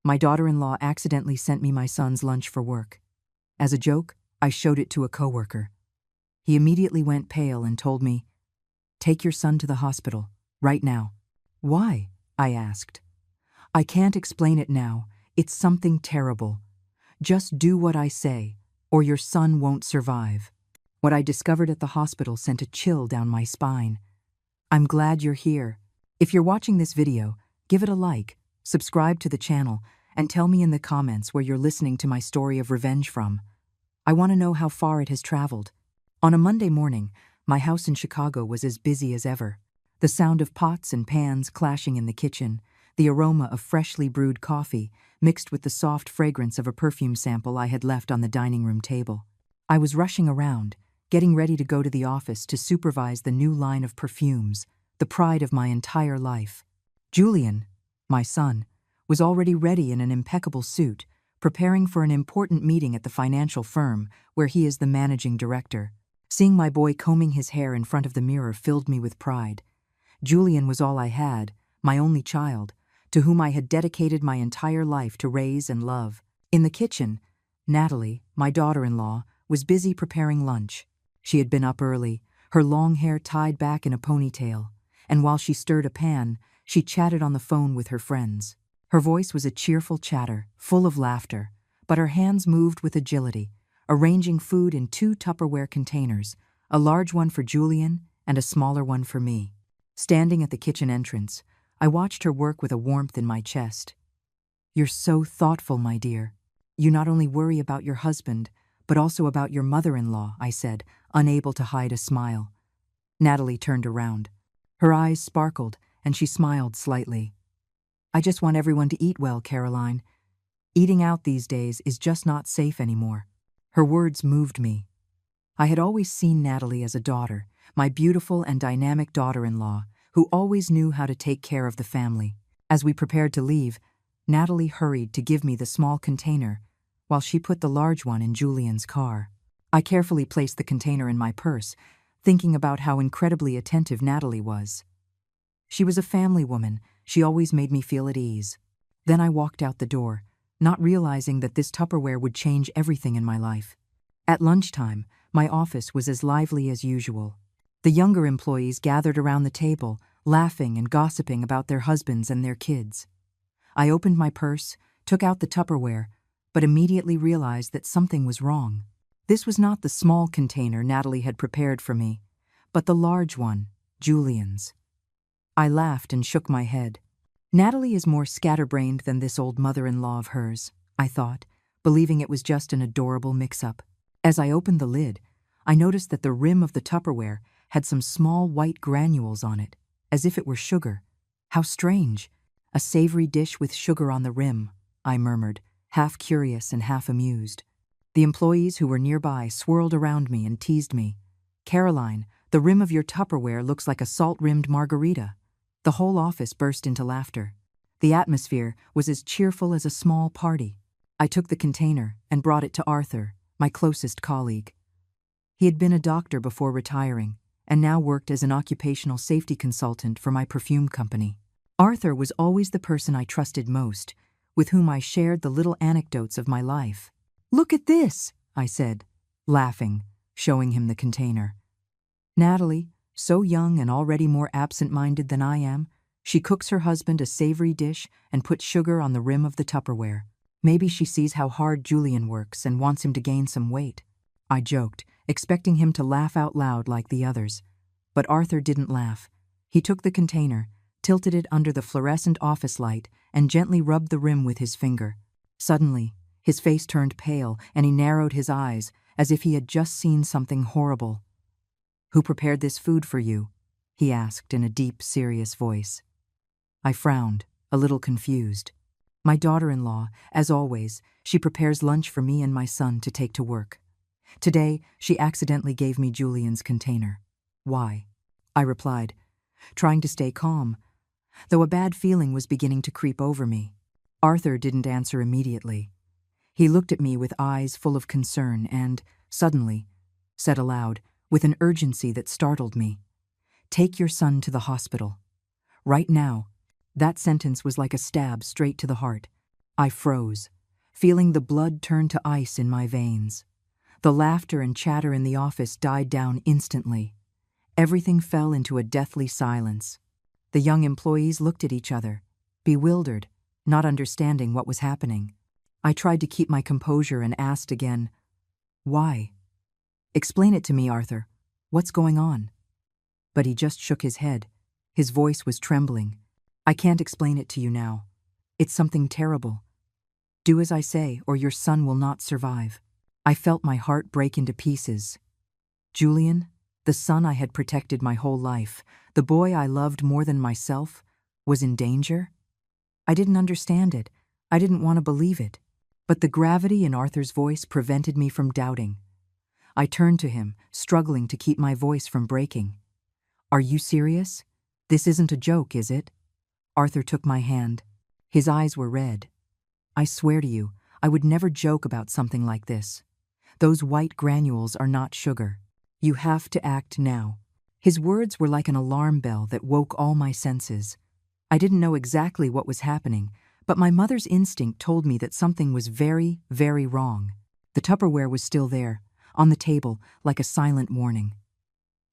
My daughter-in-law accidentally sent me my son's lunch for work. As a joke, I showed it to a coworker. He immediately went pale and told me, "Take your son to the hospital, right now." "Why?" I asked. "I can't explain it now. It's something terrible. Just do what I say, or your son won't survive." What I discovered at the hospital sent a chill down my spine. I'm glad you're here. If you're watching this video, give it a like, subscribe to the channel, and tell me in the comments where you're listening to my story of revenge from. I want to know how far it has traveled. On a Monday morning, my house in Chicago was as busy as ever. The sound of pots and pans clashing in the kitchen, the aroma of freshly brewed coffee mixed with the soft fragrance of a perfume sample I had left on the dining room table. I was rushing around, getting ready to go to the office to supervise the new line of perfumes, the pride of my entire life. Julian, my son, was already ready in an impeccable suit, preparing for an important meeting at the financial firm where he is the managing director. Seeing my boy combing his hair in front of the mirror filled me with pride. Julian was all I had, my only child, to whom I had dedicated my entire life to raise and love. In the kitchen, Natalie, my daughter-in-law, was busy preparing lunch. She had been up early, her long hair tied back in a ponytail, and while she stirred a pan, she chatted on the phone with her friends. Her voice was a cheerful chatter, full of laughter, but her hands moved with agility, arranging food in 2 Tupperware containers, a large one for Julian and a smaller one for me. Standing at the kitchen entrance, I watched her work with a warmth in my chest. "You're so thoughtful, my dear. You not only worry about your husband, but also about your mother-in-law," I said, unable to hide a smile. Natalie turned around. Her eyes sparkled, and she smiled slightly. "I just want everyone to eat well, Caroline. Eating out these days is just not safe anymore." Her words moved me. I had always seen Natalie as a daughter, my beautiful and dynamic daughter-in-law, who always knew how to take care of the family. As we prepared to leave, Natalie hurried to give me the small container, while she put the large one in Julian's car. I carefully placed the container in my purse, thinking about how incredibly attentive Natalie was. She was a family woman. She always made me feel at ease. Then I walked out the door, not realizing that this Tupperware would change everything in my life. At lunchtime, my office was as lively as usual. The younger employees gathered around the table, laughing and gossiping about their husbands and their kids. I opened my purse, took out the Tupperware, but immediately realized that something was wrong. This was not the small container Natalie had prepared for me, but the large one, Julian's. I laughed and shook my head. Natalie is more scatterbrained than this old mother-in-law of hers, I thought, believing it was just an adorable mix-up. As I opened the lid, I noticed that the rim of the Tupperware had some small white granules on it, as if it were sugar. How strange. "A savory dish with sugar on the rim," I murmured, half curious and half amused. The employees who were nearby swirled around me and teased me. "Caroline, the rim of your Tupperware looks like a salt-rimmed margarita." The whole office burst into laughter. The atmosphere was as cheerful as a small party. I took the container and brought it to Arthur, my closest colleague. He had been a doctor before retiring, and now worked as an occupational safety consultant for my perfume company. Arthur was always the person I trusted most, with whom I shared the little anecdotes of my life. "Look at this," I said, laughing, showing him the container. Natalie, so young and already more absent-minded than I am, she cooks her husband a savory dish and puts sugar on the rim of the Tupperware. Maybe she sees how hard Julian works and wants him to gain some weight. I joked, expecting him to laugh out loud like the others. But Arthur didn't laugh. He took the container, tilted it under the fluorescent office light, and gently rubbed the rim with his finger. Suddenly, his face turned pale and he narrowed his eyes as if he had just seen something horrible. "Who prepared this food for you?" he asked in a deep, serious voice. I frowned, a little confused. "My daughter-in-law, as always, she prepares lunch for me and my son to take to work. Today, she accidentally gave me Julian's container." "Why?" I replied, trying to stay calm, though a bad feeling was beginning to creep over me. Arthur didn't answer immediately. He looked at me with eyes full of concern and, suddenly, said aloud, with an urgency that startled me, "Take your son to the hospital. Right now." That sentence was like a stab straight to the heart. I froze, feeling the blood turn to ice in my veins. The laughter and chatter in the office died down instantly. Everything fell into a deathly silence. The young employees looked at each other, bewildered, not understanding what was happening. I tried to keep my composure and asked again, "Why? Explain it to me, Arthur. What's going on?" But he just shook his head. His voice was trembling. "I can't explain it to you now. It's something terrible. Do as I say, or your son will not survive." I felt my heart break into pieces. Julian, the son I had protected my whole life, the boy I loved more than myself, was in danger? I didn't understand it. I didn't want to believe it. But the gravity in Arthur's voice prevented me from doubting. I turned to him, struggling to keep my voice from breaking. "Are you serious? This isn't a joke, is it?" Arthur took my hand. His eyes were red. "I swear to you, I would never joke about something like this. Those white granules are not sugar. You have to act now." His words were like an alarm bell that woke all my senses. I didn't know exactly what was happening, but my mother's instinct told me that something was very, very wrong. The Tupperware was still there, on the table, like a silent warning.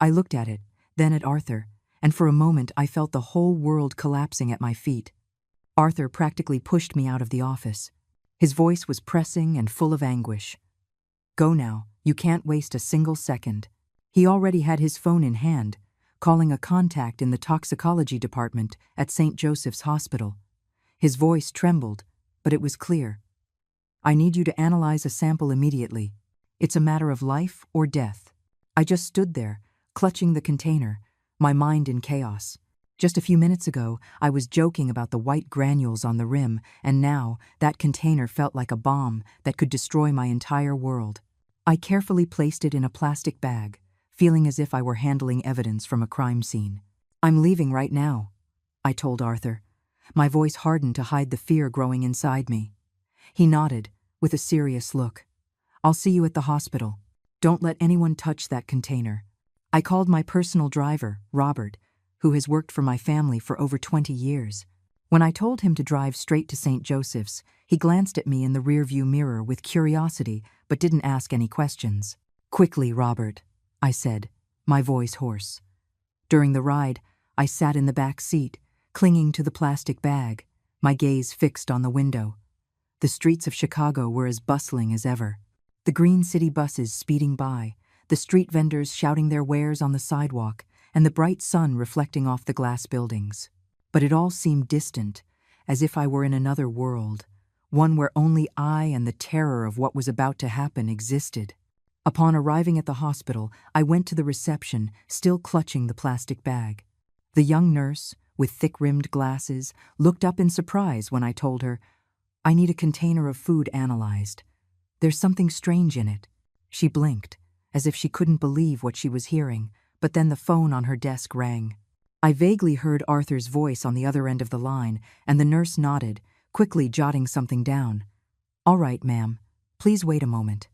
I looked at it, then at Arthur, and for a moment I felt the whole world collapsing at my feet. Arthur practically pushed me out of the office. His voice was pressing and full of anguish. "Go now, you can't waste a single second." He already had his phone in hand, calling a contact in the toxicology department at St. Joseph's Hospital. His voice trembled, but it was clear. "I need you to analyze a sample immediately. It's a matter of life or death." I just stood there, clutching the container, my mind in chaos. Just a few minutes ago, I was joking about the white granules on the rim, and now that container felt like a bomb that could destroy my entire world. I carefully placed it in a plastic bag, feeling as if I were handling evidence from a crime scene. "I'm leaving right now," I told Arthur. My voice hardened to hide the fear growing inside me. He nodded, with a serious look. "I'll see you at the hospital. Don't let anyone touch that container." I called my personal driver, Robert, who has worked for my family for over 20 years. When I told him to drive straight to St. Joseph's, he glanced at me in the rearview mirror with curiosity but didn't ask any questions. "Quickly, Robert," I said, my voice hoarse. During the ride, I sat in the back seat, clinging to the plastic bag, my gaze fixed on the window. The streets of Chicago were as bustling as ever. The green city buses speeding by, the street vendors shouting their wares on the sidewalk, and the bright sun reflecting off the glass buildings. But it all seemed distant, as if I were in another world, one where only I and the terror of what was about to happen existed. Upon arriving at the hospital, I went to the reception, still clutching the plastic bag. The young nurse, with thick-rimmed glasses, looked up in surprise when I told her, "I need a container of food analyzed. There's something strange in it." She blinked, as if she couldn't believe what she was hearing, but then the phone on her desk rang. I vaguely heard Arthur's voice on the other end of the line, and the nurse nodded, quickly jotting something down. "All right, ma'am. Please wait a moment."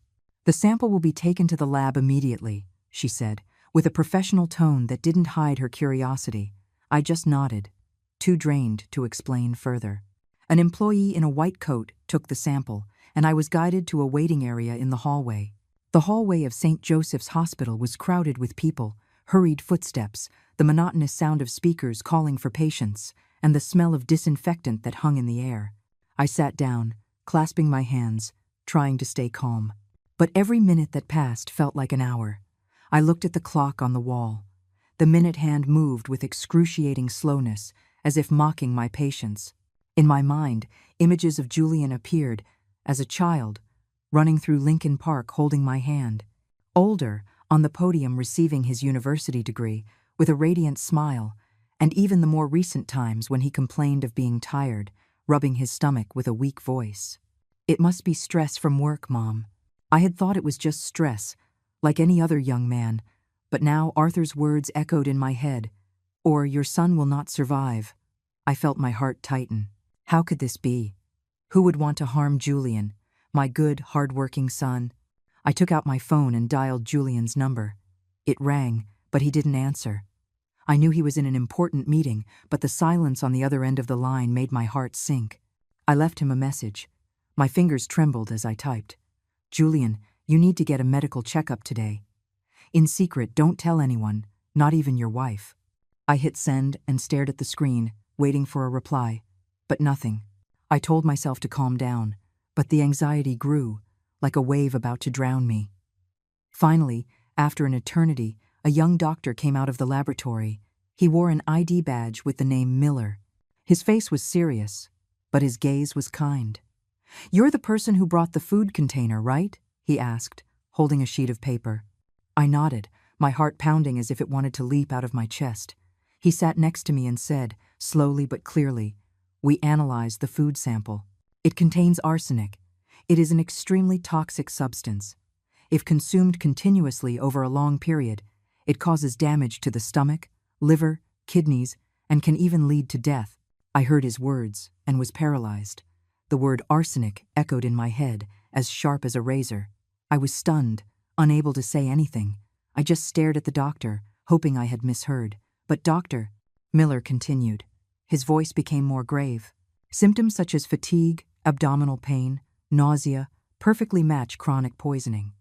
"The sample will be taken to the lab immediately," she said, with a professional tone that didn't hide her curiosity. I just nodded, too drained to explain further. An employee in a white coat took the sample, and I was guided to a waiting area in the hallway. The hallway of St. Joseph's Hospital was crowded with people, hurried footsteps, the monotonous sound of speakers calling for patients, and the smell of disinfectant that hung in the air. I sat down, clasping my hands, trying to stay calm. But every minute that passed felt like an hour. I looked at the clock on the wall. The minute hand moved with excruciating slowness, as if mocking my patience. In my mind, images of Julian appeared, as a child, running through Lincoln Park holding my hand. Older, on the podium receiving his university degree, with a radiant smile, and even the more recent times when he complained of being tired, rubbing his stomach with a weak voice. "It must be stress from work, Mom." I had thought it was just stress, like any other young man, but now Arthur's words echoed in my head, "Or your son will not survive." I felt my heart tighten. How could this be? Who would want to harm Julian, my good, hard-working son? I took out my phone and dialed Julian's number. It rang, but he didn't answer. I knew he was in an important meeting, but the silence on the other end of the line made my heart sink. I left him a message. My fingers trembled as I typed. Julian, you need to get a medical checkup today. In secret, don't tell anyone, not even your wife. I hit send and stared at the screen, waiting for a reply. But nothing. I told myself to calm down, but the anxiety grew, like a wave about to drown me. Finally, after an eternity, a young doctor came out of the laboratory. He wore an ID badge with the name Miller. His face was serious, but his gaze was kind. "You're the person who brought the food container, right?" he asked, holding a sheet of paper. I nodded, my heart pounding as if it wanted to leap out of my chest. He sat next to me and said, slowly but clearly, "We analyzed the food sample. It contains arsenic. It is an extremely toxic substance. If consumed continuously over a long period, it causes damage to the stomach, liver, kidneys, and can even lead to death." I heard his words and was paralyzed. The word arsenic echoed in my head, as sharp as a razor. I was stunned, unable to say anything. I just stared at the doctor, hoping I had misheard. "But doctor," Miller continued. His voice became more grave. "Symptoms such as fatigue, abdominal pain, nausea, perfectly match chronic poisoning.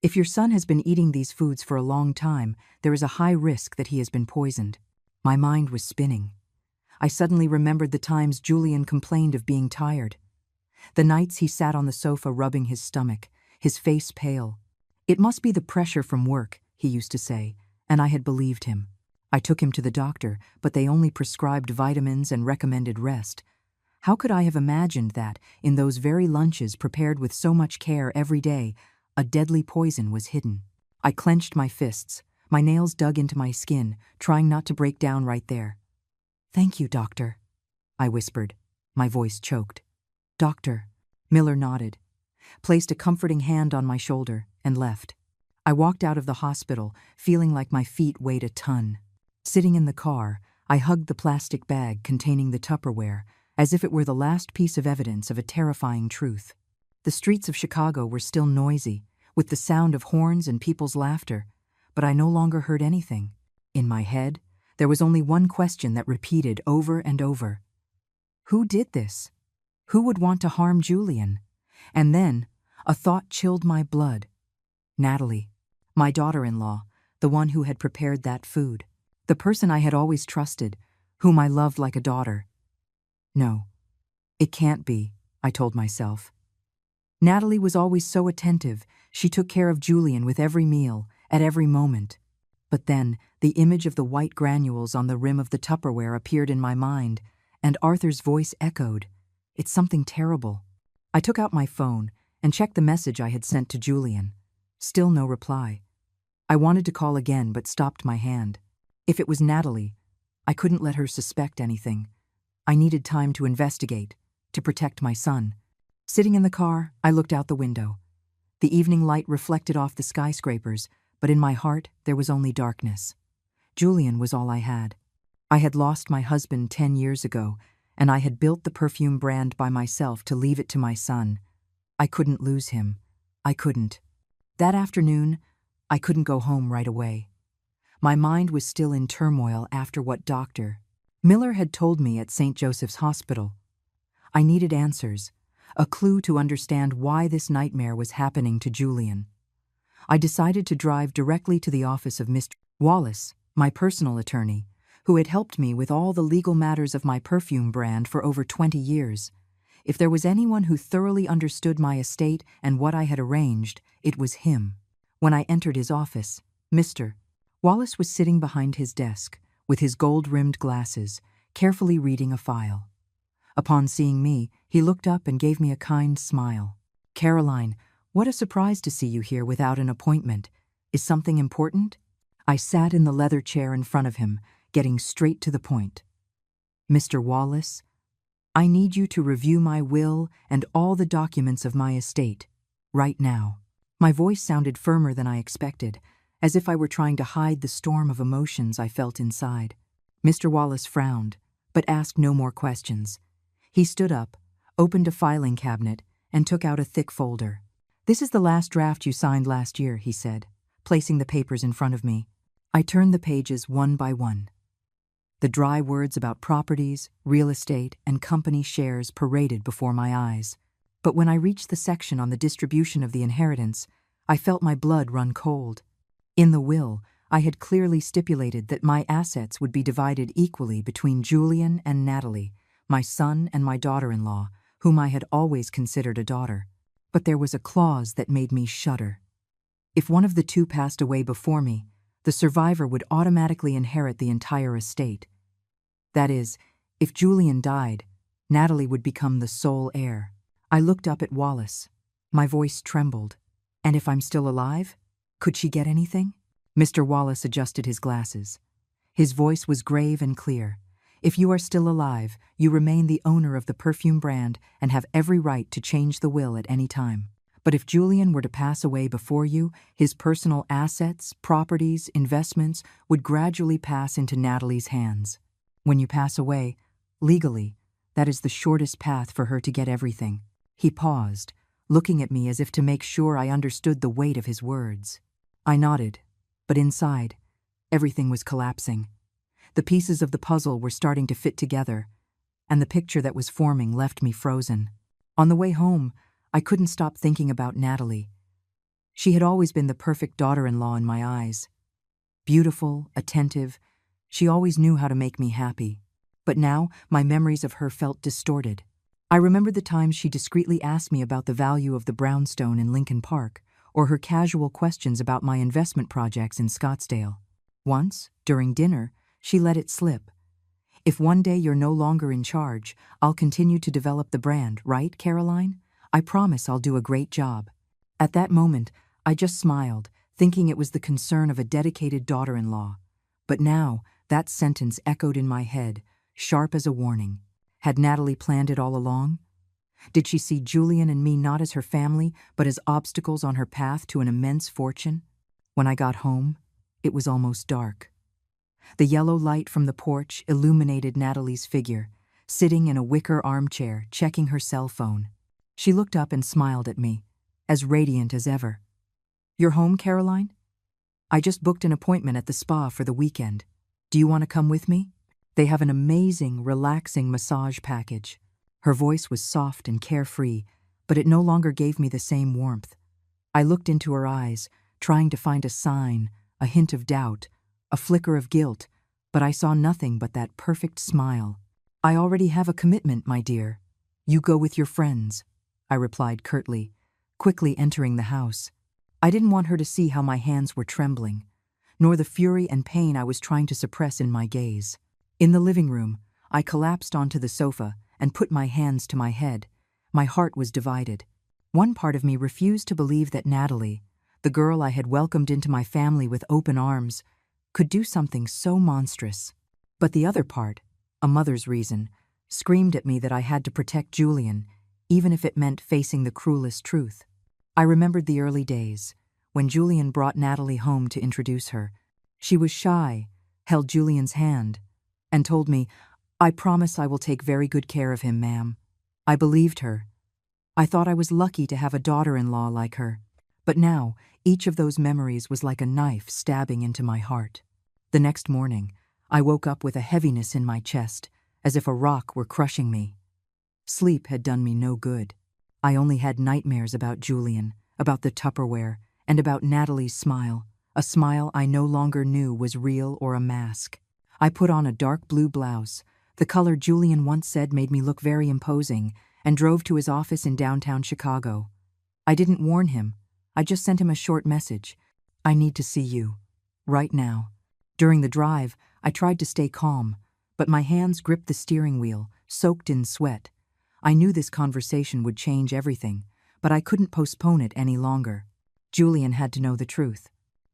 If your son has been eating these foods for a long time, there is a high risk that he has been poisoned." My mind was spinning. I suddenly remembered the times Julian complained of being tired. The nights he sat on the sofa rubbing his stomach, his face pale. "It must be the pressure from work," he used to say, and I had believed him. I took him to the doctor, but they only prescribed vitamins and recommended rest. How could I have imagined that, in those very lunches prepared with so much care every day, a deadly poison was hidden? I clenched my fists, my nails dug into my skin, trying not to break down right there. "Thank you, doctor," I whispered, my voice choked. "Doctor," Miller nodded, placed a comforting hand on my shoulder, and left. I walked out of the hospital, feeling like my feet weighed a ton. Sitting in the car, I hugged the plastic bag containing the Tupperware, as if it were the last piece of evidence of a terrifying truth. The streets of Chicago were still noisy, with the sound of horns and people's laughter, but I no longer heard anything. In my head, there was only one question that repeated over and over. Who did this? Who would want to harm Julian? And then, a thought chilled my blood. Natalie, my daughter-in-law, the one who had prepared that food. The person I had always trusted, whom I loved like a daughter. No, it can't be, I told myself. Natalie was always so attentive. She took care of Julian with every meal, at every moment. But then, the image of the white granules on the rim of the Tupperware appeared in my mind, and Arthur's voice echoed. "It's something terrible." I took out my phone and checked the message I had sent to Julian. Still no reply. I wanted to call again but stopped my hand. If it was Natalie, I couldn't let her suspect anything. I needed time to investigate, to protect my son. Sitting in the car, I looked out the window. The evening light reflected off the skyscrapers, but in my heart there was only darkness. Julian was all I had. I had lost my husband 10 years ago, and I had built the perfume brand by myself to leave it to my son. I couldn't lose him. I couldn't. That afternoon, I couldn't go home right away. My mind was still in turmoil after what Dr. Miller had told me at St. Joseph's Hospital. I needed answers, a clue to understand why this nightmare was happening to Julian. I decided to drive directly to the office of Mr. Wallace, my personal attorney, who had helped me with all the legal matters of my perfume brand for over 20 years. If there was anyone who thoroughly understood my estate and what I had arranged, it was him. When I entered his office, Mr. Wallace was sitting behind his desk, with his gold-rimmed glasses, carefully reading a file. Upon seeing me, he looked up and gave me a kind smile. "Caroline, what a surprise to see you here without an appointment. Is something important?" I sat in the leather chair in front of him, getting straight to the point. "Mr. Wallace, I need you to review my will and all the documents of my estate, right now." My voice sounded firmer than I expected, as if I were trying to hide the storm of emotions I felt inside. Mr. Wallace frowned, but asked no more questions. He stood up, opened a filing cabinet, and took out a thick folder. "This is the last draft you signed last year," he said, placing the papers in front of me. I turned the pages one by one. The dry words about properties, real estate, and company shares paraded before my eyes. But when I reached the section on the distribution of the inheritance, I felt my blood run cold. In the will, I had clearly stipulated that my assets would be divided equally between Julian and Natalie, my son and my daughter-in-law, whom I had always considered a daughter. But there was a clause that made me shudder. If one of the two passed away before me, the survivor would automatically inherit the entire estate. That is, if Julian died, Natalie would become the sole heir. I looked up at Wallace. My voice trembled. And if I'm still alive, could she get anything? Mr. Wallace adjusted his glasses. His voice was grave and clear. If you are still alive, you remain the owner of the perfume brand and have every right to change the will at any time. But if Julian were to pass away before you, his personal assets, properties, investments would gradually pass into Natalie's hands. When you pass away, legally, that is the shortest path for her to get everything. He paused, looking at me as if to make sure I understood the weight of his words. I nodded, but inside, everything was collapsing. The pieces of the puzzle were starting to fit together, and the picture that was forming left me frozen. On the way home, I couldn't stop thinking about Natalie. She had always been the perfect daughter-in-law in my eyes. Beautiful, attentive, she always knew how to make me happy. But now, my memories of her felt distorted. I remembered the times she discreetly asked me about the value of the brownstone in Lincoln Park, or her casual questions about my investment projects in Scottsdale. Once, during dinner, she let it slip. If one day you're no longer in charge, I'll continue to develop the brand, right, Caroline? I promise I'll do a great job. At that moment, I just smiled, thinking it was the concern of a dedicated daughter-in-law. But now, that sentence echoed in my head, sharp as a warning. Had Natalie planned it all along? Did she see Julian and me not as her family, but as obstacles on her path to an immense fortune? When I got home, it was almost dark. The yellow light from the porch illuminated Natalie's figure, sitting in a wicker armchair, checking her cell phone. She looked up and smiled at me, as radiant as ever. "You're home, Caroline? I just booked an appointment at the spa for the weekend. Do you want to come with me? They have an amazing, relaxing massage package." Her voice was soft and carefree, but it no longer gave me the same warmth. I looked into her eyes, trying to find a sign, a hint of doubt, a flicker of guilt, but I saw nothing but that perfect smile. "I already have a commitment, my dear. You go with your friends," I replied curtly, quickly entering the house. I didn't want her to see how my hands were trembling, nor the fury and pain I was trying to suppress in my gaze. In the living room, I collapsed onto the sofa and put my hands to my head. My heart was divided. One part of me refused to believe that Natalie, the girl I had welcomed into my family with open arms, could do something so monstrous. But the other part, a mother's reason, screamed at me that I had to protect Julian, even if it meant facing the cruelest truth. I remembered the early days, when Julian brought Natalie home to introduce her. She was shy, held Julian's hand, and told me, "I promise I will take very good care of him, ma'am." I believed her. I thought I was lucky to have a daughter-in-law like her. But now, each of those memories was like a knife stabbing into my heart. The next morning, I woke up with a heaviness in my chest, as if a rock were crushing me. Sleep had done me no good. I only had nightmares about Julian, about the Tupperware, and about Natalie's smile, a smile I no longer knew was real or a mask. I put on a dark blue blouse, the color Julian once said made me look very imposing, and drove to his office in downtown Chicago. I didn't warn him. I just sent him a short message. "I need to see you. Right now." During the drive, I tried to stay calm, but my hands gripped the steering wheel, soaked in sweat. I knew this conversation would change everything, but I couldn't postpone it any longer. Julian had to know the truth.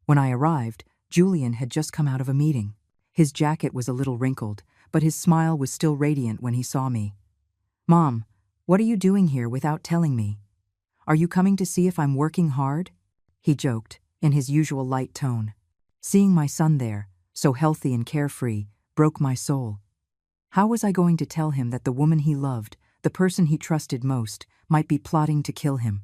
When I arrived, Julian had just come out of a meeting. His jacket was a little wrinkled, but his smile was still radiant when he saw me. "Mom, what are you doing here without telling me? Are you coming to see if I'm working hard?" He joked, in his usual light tone. Seeing my son there, so healthy and carefree, broke my soul. How was I going to tell him that the woman he loved, the person he trusted most, might be plotting to kill him?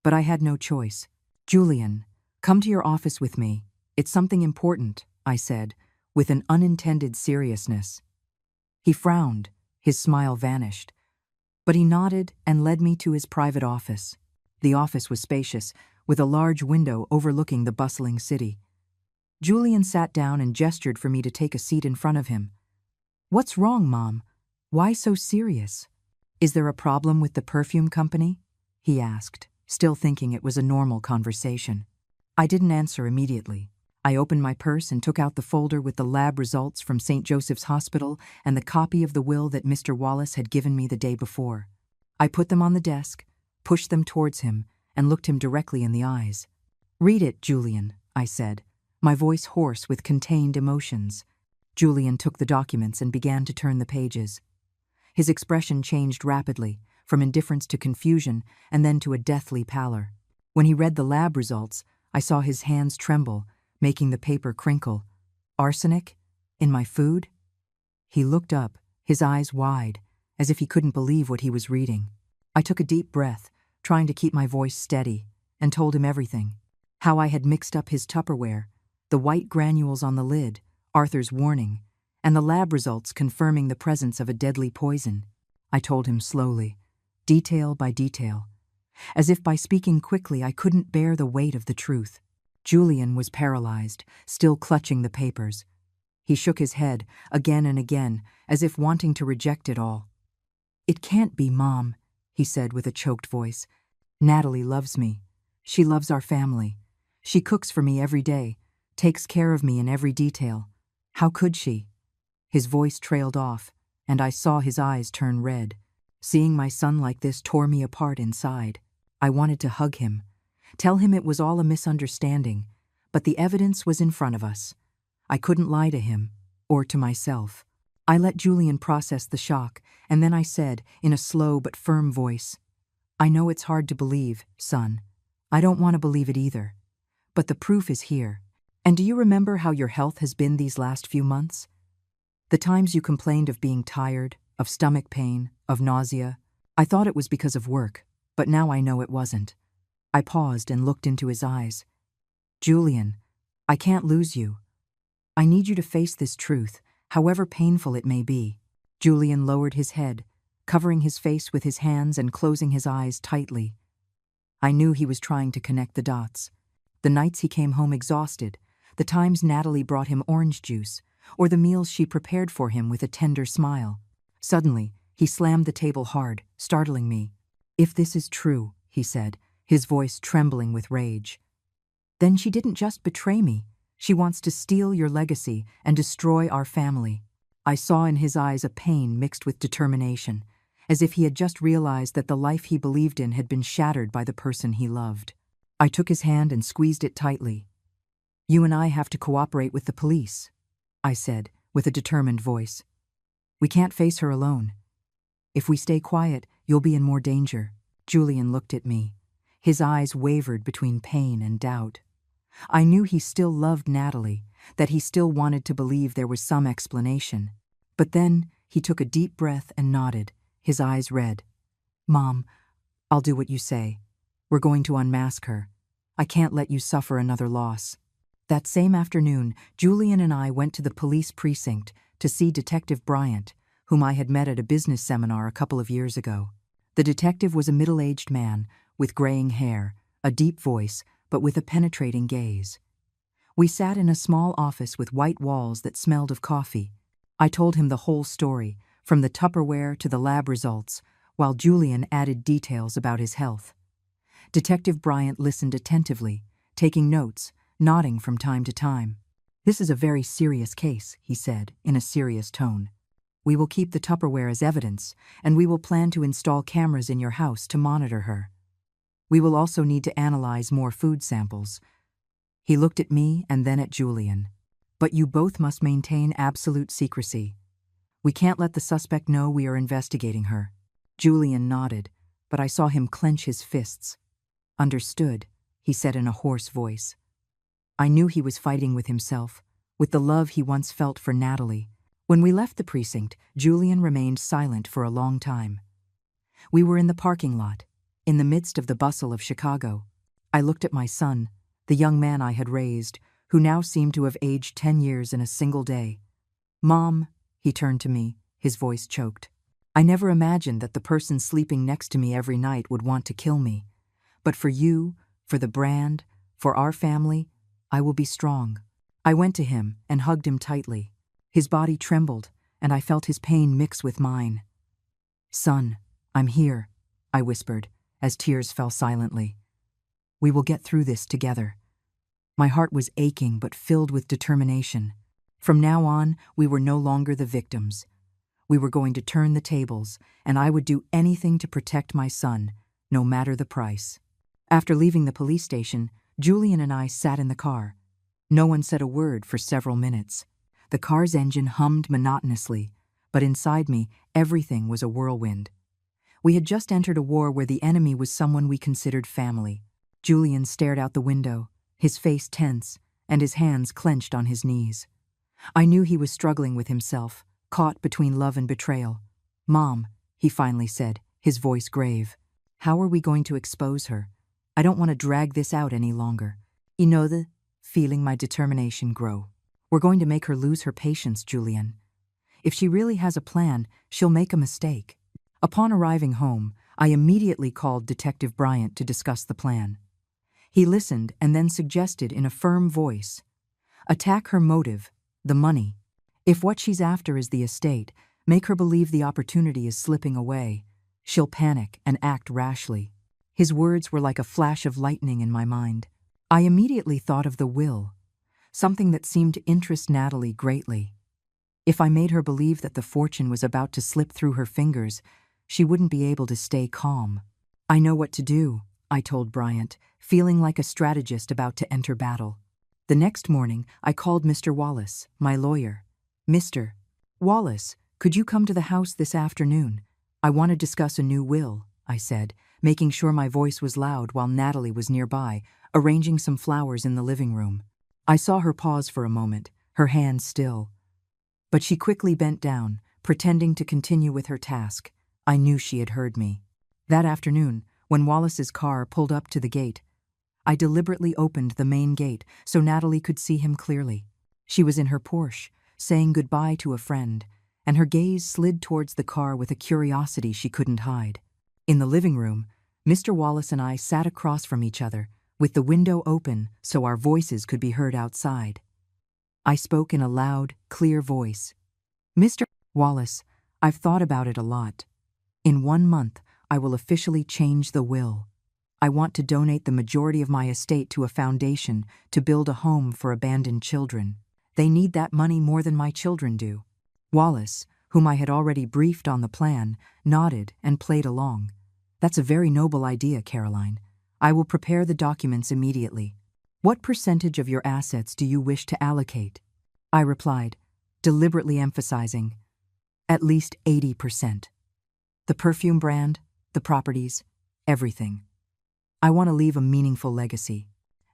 But I had no choice. "Julian, come to your office with me. It's something important," I said, with an unintended seriousness. He frowned, his smile vanished, but he nodded and led me to his private office. The office was spacious, with a large window overlooking the bustling city. Julian sat down and gestured for me to take a seat in front of him. "What's wrong, Mom? Why so serious? Is there a problem with the perfume company?" he asked, still thinking it was a normal conversation. I didn't answer immediately. I opened my purse and took out the folder with the lab results from St. Joseph's Hospital and the copy of the will that Mr. Wallace had given me the day before. I put them on the desk, pushed them towards him, and looked him directly in the eyes. "Read it, Julian," I said, my voice hoarse with contained emotions. Julian took the documents and began to turn the pages. His expression changed rapidly, from indifference to confusion and then to a deathly pallor. When he read the lab results, I saw his hands tremble, making the paper crinkle. "Arsenic? In my food?" He looked up, his eyes wide, as if he couldn't believe what he was reading. I took a deep breath, trying to keep my voice steady, and told him everything. How I had mixed up his Tupperware, the white granules on the lid, Arthur's warning, and the lab results confirming the presence of a deadly poison. I told him slowly, detail by detail, as if by speaking quickly I couldn't bear the weight of the truth. Julian was paralyzed, still clutching the papers. He shook his head again and again, as if wanting to reject it all. "It can't be, Mom," he said with a choked voice. "Natalie loves me. She loves our family. She cooks for me every day, takes care of me in every detail. How could she?" His voice trailed off, and I saw his eyes turn red. Seeing my son like this tore me apart inside. I wanted to hug him, tell him it was all a misunderstanding, but the evidence was in front of us. I couldn't lie to him, or to myself. I let Julian process the shock, and then I said, in a slow but firm voice, "I know it's hard to believe, son. I don't want to believe it either. But the proof is here. And do you remember how your health has been these last few months? The times you complained of being tired, of stomach pain, of nausea? I thought it was because of work, but now I know it wasn't." I paused and looked into his eyes. "Julian, I can't lose you. I need you to face this truth, however painful it may be." Julian lowered his head, covering his face with his hands and closing his eyes tightly. I knew he was trying to connect the dots. The nights he came home exhausted, the times Natalie brought him orange juice, or the meals she prepared for him with a tender smile. Suddenly, he slammed the table hard, startling me. "If this is true," he said, his voice trembling with rage, "then she didn't just betray me. She wants to steal your legacy and destroy our family." I saw in his eyes a pain mixed with determination, as if he had just realized that the life he believed in had been shattered by the person he loved. I took his hand and squeezed it tightly. "You and I have to cooperate with the police," I said, with a determined voice. "We can't face her alone. If we stay quiet, you'll be in more danger." Julian looked at me. His eyes wavered between pain and doubt. I knew he still loved Natalie, that he still wanted to believe there was some explanation. But then he took a deep breath and nodded, his eyes red. "Mom, I'll do what you say. We're going to unmask her. I can't let you suffer another loss." That same afternoon, Julian and I went to the police precinct to see Detective Bryant, whom I had met at a business seminar a couple of years ago. The detective was a middle-aged man with graying hair, a deep voice, but with a penetrating gaze. We sat in a small office with white walls that smelled of coffee. I told him the whole story, from the Tupperware to the lab results, while Julian added details about his health. Detective Bryant listened attentively, taking notes, nodding from time to time. "This is a very serious case," he said, in a serious tone. "We will keep the Tupperware as evidence, and we will plan to install cameras in your house to monitor her. We will also need to analyze more food samples." He looked at me and then at Julian. "But you both must maintain absolute secrecy. We can't let the suspect know we are investigating her." Julian nodded, but I saw him clench his fists. "Understood," he said in a hoarse voice. I knew he was fighting with himself, with the love he once felt for Natalie. When we left the precinct, Julian remained silent for a long time. We were in the parking lot, in the midst of the bustle of Chicago. I looked at my son, the young man I had raised, who now seemed to have aged 10 years in a single day. "Mom," he turned to me, his voice choked. "I never imagined that the person sleeping next to me every night would want to kill me. But for you, for the brand, for our family, I will be strong." I went to him and hugged him tightly. His body trembled, and I felt his pain mix with mine. "Son, I'm here," I whispered, as tears fell silently. "We will get through this together." My heart was aching but filled with determination. From now on, we were no longer the victims. We were going to turn the tables, and I would do anything to protect my son, no matter the price. After leaving the police station, Julian and I sat in the car. No one said a word for several minutes. The car's engine hummed monotonously, but inside me, everything was a whirlwind. We had just entered a war where the enemy was someone we considered family. Julian stared out the window, his face tense, and his hands clenched on his knees. I knew he was struggling with himself, caught between love and betrayal. "Mom," he finally said, his voice grave. "How are we going to expose her? I don't want to drag this out any longer." Feeling my determination grow. "We're going to make her lose her patience, Julian. If she really has a plan, she'll make a mistake." Upon arriving home, I immediately called Detective Bryant to discuss the plan. He listened and then suggested in a firm voice, "Attack her motive, the money. If what she's after is the estate, make her believe the opportunity is slipping away. She'll panic and act rashly." His words were like a flash of lightning in my mind. I immediately thought of the will, something that seemed to interest Natalie greatly. If I made her believe that the fortune was about to slip through her fingers, she wouldn't be able to stay calm. "I know what to do," I told Bryant, feeling like a strategist about to enter battle. The next morning, I called Mr. Wallace, my lawyer. "Mr. Wallace, could you come to the house this afternoon? I want to discuss a new will," I said, making sure my voice was loud while Natalie was nearby, arranging some flowers in the living room. I saw her pause for a moment, her hands still. But she quickly bent down, pretending to continue with her task. I knew she had heard me. That afternoon, when Wallace's car pulled up to the gate, I deliberately opened the main gate so Natalie could see him clearly. She was in her Porsche, saying goodbye to a friend, and her gaze slid towards the car with a curiosity she couldn't hide. In the living room, Mr. Wallace and I sat across from each other, with the window open so our voices could be heard outside. I spoke in a loud, clear voice. "Mr. Wallace, I've thought about it a lot. In 1 month, I will officially change the will. I want to donate the majority of my estate to a foundation to build a home for abandoned children. They need that money more than my children do." Wallace, whom I had already briefed on the plan, nodded and played along. "That's a very noble idea, Caroline. I will prepare the documents immediately. What percentage of your assets do you wish to allocate?" I replied, deliberately emphasizing, "At least 80%. The perfume brand, the properties, everything. I want to leave a meaningful legacy."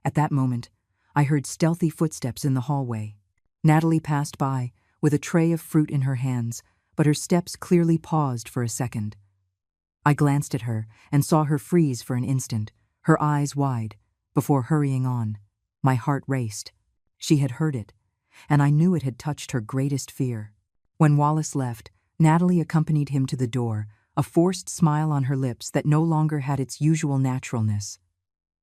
At that moment, I heard stealthy footsteps in the hallway. Natalie passed by, with a tray of fruit in her hands, but her steps clearly paused for a second. I glanced at her and saw her freeze for an instant, her eyes wide, before hurrying on. My heart raced. She had heard it, and I knew it had touched her greatest fear. When Wallace left, Natalie accompanied him to the door, a forced smile on her lips that no longer had its usual naturalness.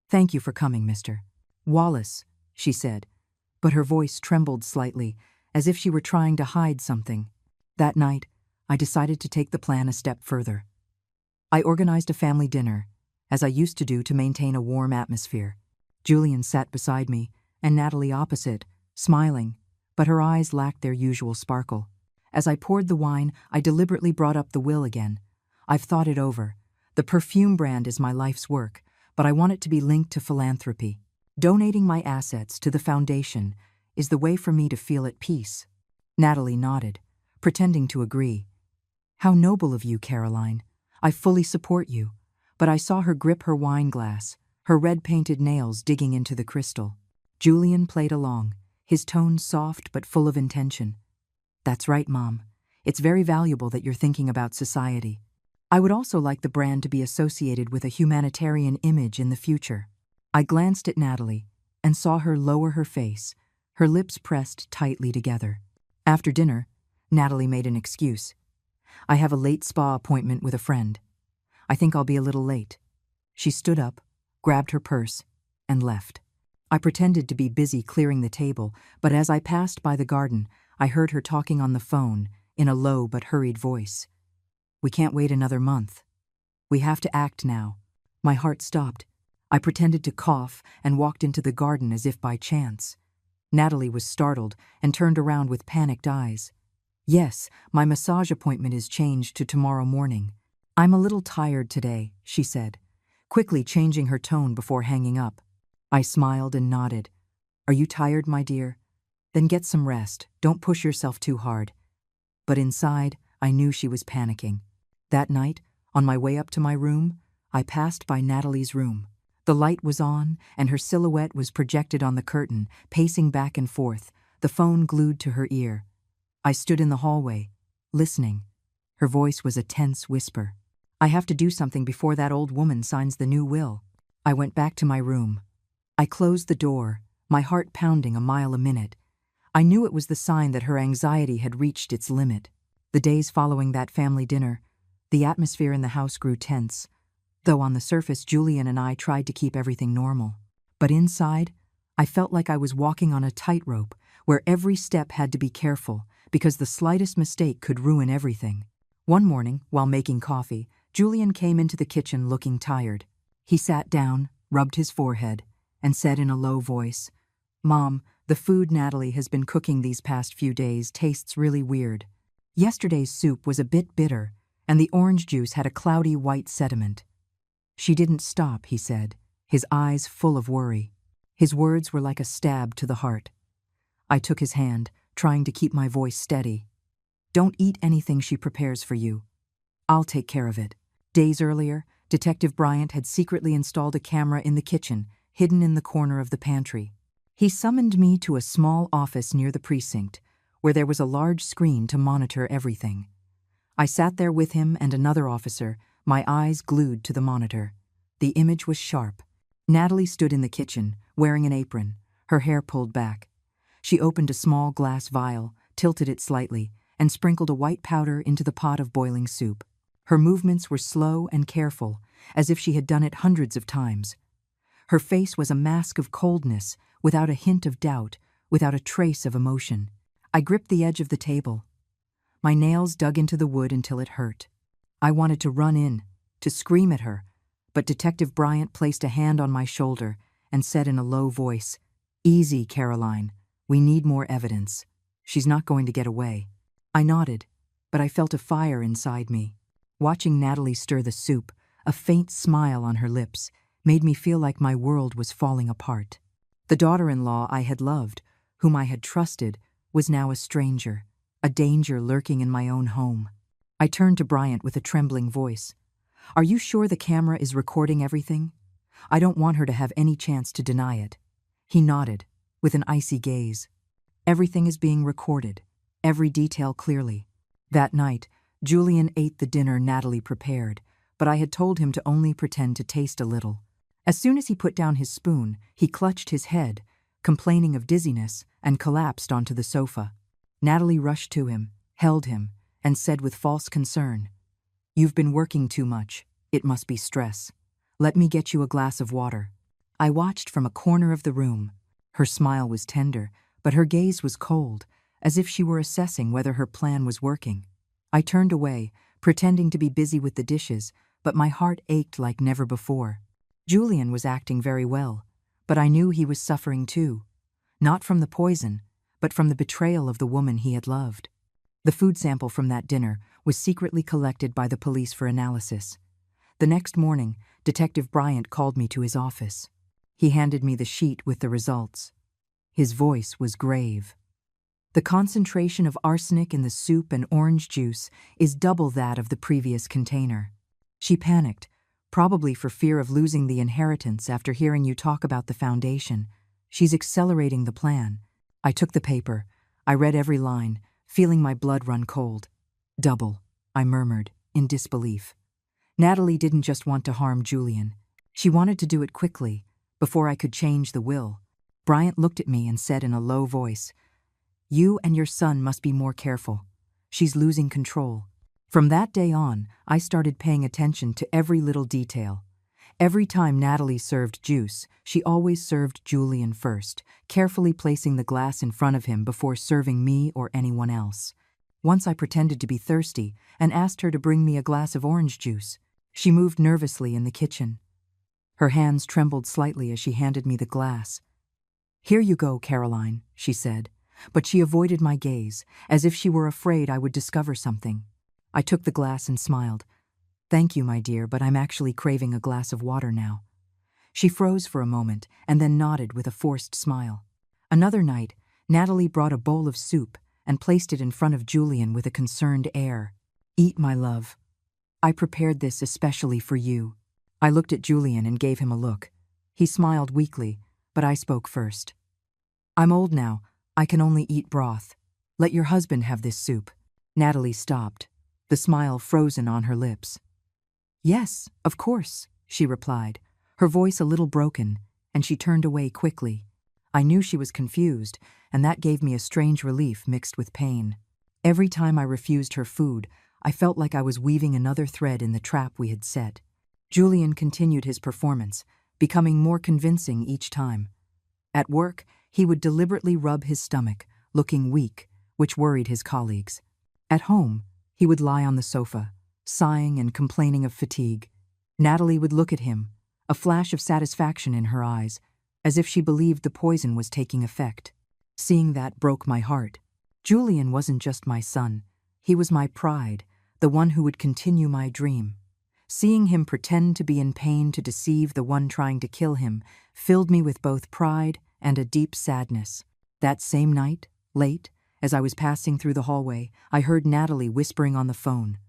"Thank you for coming, Mr. Wallace," she said, but her voice trembled slightly, as if she were trying to hide something. That night, I decided to take the plan a step further. I organized a family dinner, as I used to do to maintain a warm atmosphere. Julian sat beside me, and Natalie opposite, smiling, but her eyes lacked their usual sparkle. As I poured the wine, I deliberately brought up the will again. "I've thought it over. The perfume brand is my life's work, but I want it to be linked to philanthropy. Donating my assets to the foundation is the way for me to feel at peace." Natalie nodded, pretending to agree. "How noble of you, Caroline. I fully support you." But I saw her grip her wine glass, her red-painted nails digging into the crystal. Julian played along, his tone soft but full of intention. "That's right, Mom. It's very valuable that you're thinking about society. I would also like the brand to be associated with a humanitarian image in the future." I glanced at Natalie and saw her lower her face, her lips pressed tightly together. After dinner, Natalie made an excuse. I have a late spa appointment with a friend. I think I'll be a little late. She stood up, grabbed her purse, and left. I pretended to be busy clearing the table, but as I passed by the garden, I heard her talking on the phone in a low but hurried voice. We can't wait another month. We have to act now. My heart stopped. I pretended to cough and walked into the garden as if by chance. Natalie was startled and turned around with panicked eyes. Yes, my massage appointment is changed to tomorrow morning. I'm a little tired today, she said, quickly changing her tone before hanging up. I smiled and nodded. Are you tired, my dear? Then get some rest. Don't push yourself too hard. But inside, I knew she was panicking. That night, on my way up to my room, I passed by Natalie's room. The light was on, and her silhouette was projected on the curtain, pacing back and forth, the phone glued to her ear. I stood in the hallway, listening. Her voice was a tense whisper. I have to do something before that old woman signs the new will. I went back to my room. I closed the door, my heart pounding a mile a minute. I knew it was the sign that her anxiety had reached its limit. The days following that family dinner, the atmosphere in the house grew tense, though on the surface Julian and I tried to keep everything normal. But inside, I felt like I was walking on a tightrope where every step had to be careful because the slightest mistake could ruin everything. One morning, while making coffee, Julian came into the kitchen looking tired. He sat down, rubbed his forehead, and said in a low voice, "Mom, the food Natalie has been cooking these past few days tastes really weird. Yesterday's soup was a bit bitter, and the orange juice had a cloudy white sediment." She didn't stop, he said, his eyes full of worry. His words were like a stab to the heart. I took his hand, trying to keep my voice steady. "Don't eat anything she prepares for you. I'll take care of it." Days earlier, Detective Bryant had secretly installed a camera in the kitchen, hidden in the corner of the pantry. He summoned me to a small office near the precinct, where there was a large screen to monitor everything. I sat there with him and another officer, my eyes glued to the monitor. The image was sharp. Natalie stood in the kitchen, wearing an apron, her hair pulled back. She opened a small glass vial, tilted it slightly, and sprinkled a white powder into the pot of boiling soup. Her movements were slow and careful, as if she had done it hundreds of times. Her face was a mask of coldness, without a hint of doubt, without a trace of emotion. I gripped the edge of the table. My nails dug into the wood until it hurt. I wanted to run in, to scream at her, but Detective Bryant placed a hand on my shoulder and said in a low voice, "Easy, Caroline. We need more evidence. She's not going to get away." I nodded, but I felt a fire inside me. Watching Natalie stir the soup, a faint smile on her lips, made me feel like my world was falling apart. The daughter-in-law I had loved, whom I had trusted, was now a stranger, a danger lurking in my own home. I turned to Bryant with a trembling voice. "Are you sure the camera is recording everything? I don't want her to have any chance to deny it." He nodded, with an icy gaze. "Everything is being recorded, every detail clearly." That night, Julian ate the dinner Natalie prepared, but I had told him to only pretend to taste a little. As soon as he put down his spoon, he clutched his head, complaining of dizziness, and collapsed onto the sofa. Natalie rushed to him, held him, and said with false concern, "You've been working too much. It must be stress. Let me get you a glass of water." I watched from a corner of the room. Her smile was tender, but her gaze was cold, as if she were assessing whether her plan was working. I turned away, pretending to be busy with the dishes, but my heart ached like never before. Julian was acting very well, but I knew he was suffering too. Not from the poison, but from the betrayal of the woman he had loved. The food sample from that dinner was secretly collected by the police for analysis. The next morning, Detective Bryant called me to his office. He handed me the sheet with the results. His voice was grave. "The concentration of arsenic in the soup and orange juice is double that of the previous container." She panicked, probably for fear of losing the inheritance after hearing you talk about the foundation. "She's accelerating the plan." I took the paper. I read every line, feeling my blood run cold. "Double," I murmured, in disbelief. Natalie didn't just want to harm Julian. She wanted to do it quickly, before I could change the will. Bryant looked at me and said in a low voice, "You and your son must be more careful. She's losing control." From that day on, I started paying attention to every little detail. Every time Natalie served juice, she always served Julian first, carefully placing the glass in front of him before serving me or anyone else. Once I pretended to be thirsty and asked her to bring me a glass of orange juice. She moved nervously in the kitchen. Her hands trembled slightly as she handed me the glass. "Here you go, Caroline," she said, but she avoided my gaze, as if she were afraid I would discover something. I took the glass and smiled. "Thank you, my dear, but I'm actually craving a glass of water now." She froze for a moment and then nodded with a forced smile. Another night, Natalie brought a bowl of soup and placed it in front of Julian with a concerned air. "Eat, my love. I prepared this especially for you." I looked at Julian and gave him a look. He smiled weakly, but I spoke first. "I'm old now. I can only eat broth. Let your husband have this soup." Natalie stopped, the smile frozen on her lips. "Yes, of course," she replied, her voice a little broken, and she turned away quickly. I knew she was confused, and that gave me a strange relief mixed with pain. Every time I refused her food, I felt like I was weaving another thread in the trap we had set. Julian continued his performance, becoming more convincing each time. At work, he would deliberately rub his stomach, looking weak, which worried his colleagues. At home, he would lie on the sofa, sighing and complaining of fatigue. Natalie would look at him, a flash of satisfaction in her eyes, as if she believed the poison was taking effect. Seeing that broke my heart. Julian wasn't just my son. He was my pride, the one who would continue my dream. Seeing him pretend to be in pain to deceive the one trying to kill him filled me with both pride and a deep sadness. That same night, late, as I was passing through the hallway, I heard Natalie whispering on the phone.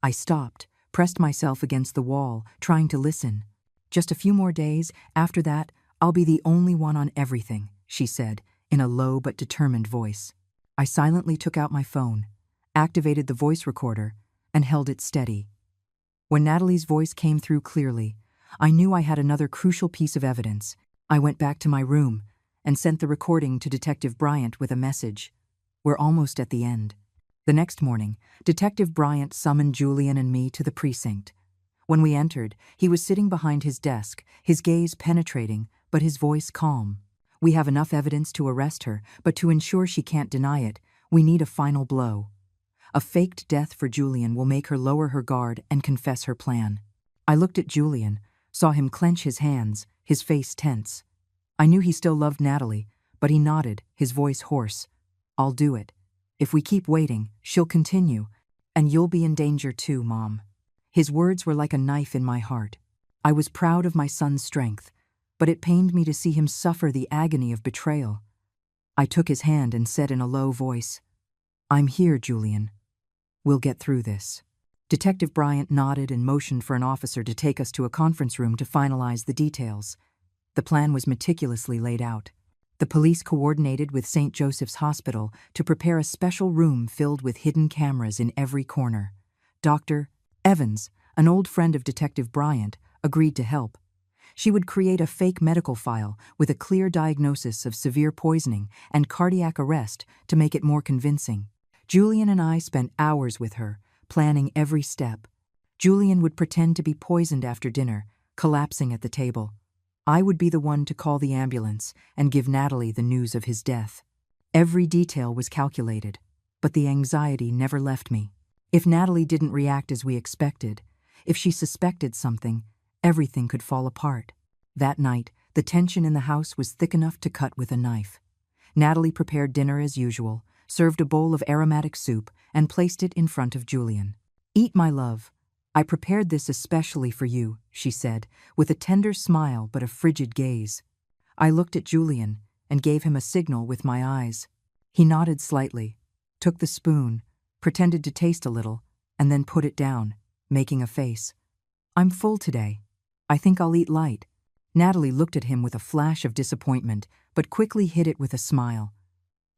I stopped, pressed myself against the wall, trying to listen. "Just a few more days, after that, I'll be the only one on everything," she said, in a low but determined voice. I silently took out my phone, activated the voice recorder, and held it steady. When Natalie's voice came through clearly, I knew I had another crucial piece of evidence. I went back to my room and sent the recording to Detective Bryant with a message. "We're almost at the end." The next morning, Detective Bryant summoned Julian and me to the precinct. When we entered, he was sitting behind his desk, his gaze penetrating, but his voice calm. "We have enough evidence to arrest her, but to ensure she can't deny it, we need a final blow. A faked death for Julian will make her lower her guard and confess her plan." I looked at Julian, saw him clench his hands, his face tense. I knew he still loved Natalie, but he nodded, his voice hoarse. "I'll do it. If we keep waiting, she'll continue, and you'll be in danger too, Mom." His words were like a knife in my heart. I was proud of my son's strength, but it pained me to see him suffer the agony of betrayal. I took his hand and said in a low voice, "I'm here, Julian. We'll get through this." Detective Bryant nodded and motioned for an officer to take us to a conference room to finalize the details. The plan was meticulously laid out. The police coordinated with St. Joseph's Hospital to prepare a special room filled with hidden cameras in every corner. Dr. Evans, an old friend of Detective Bryant, agreed to help. She would create a fake medical file with a clear diagnosis of severe poisoning and cardiac arrest to make it more convincing. Julian and I spent hours with her, planning every step. Julian would pretend to be poisoned after dinner, collapsing at the table. I would be the one to call the ambulance and give Natalie the news of his death. Every detail was calculated, but the anxiety never left me. If Natalie didn't react as we expected, if she suspected something, everything could fall apart. That night, the tension in the house was thick enough to cut with a knife. Natalie prepared dinner as usual, served a bowl of aromatic soup, and placed it in front of Julian. "Eat, my love. I prepared this especially for you," she said, with a tender smile but a frigid gaze. I looked at Julian and gave him a signal with my eyes. He nodded slightly, took the spoon, pretended to taste a little, and then put it down, making a face. "I'm full today. I think I'll eat light." Natalie looked at him with a flash of disappointment, but quickly hid it with a smile.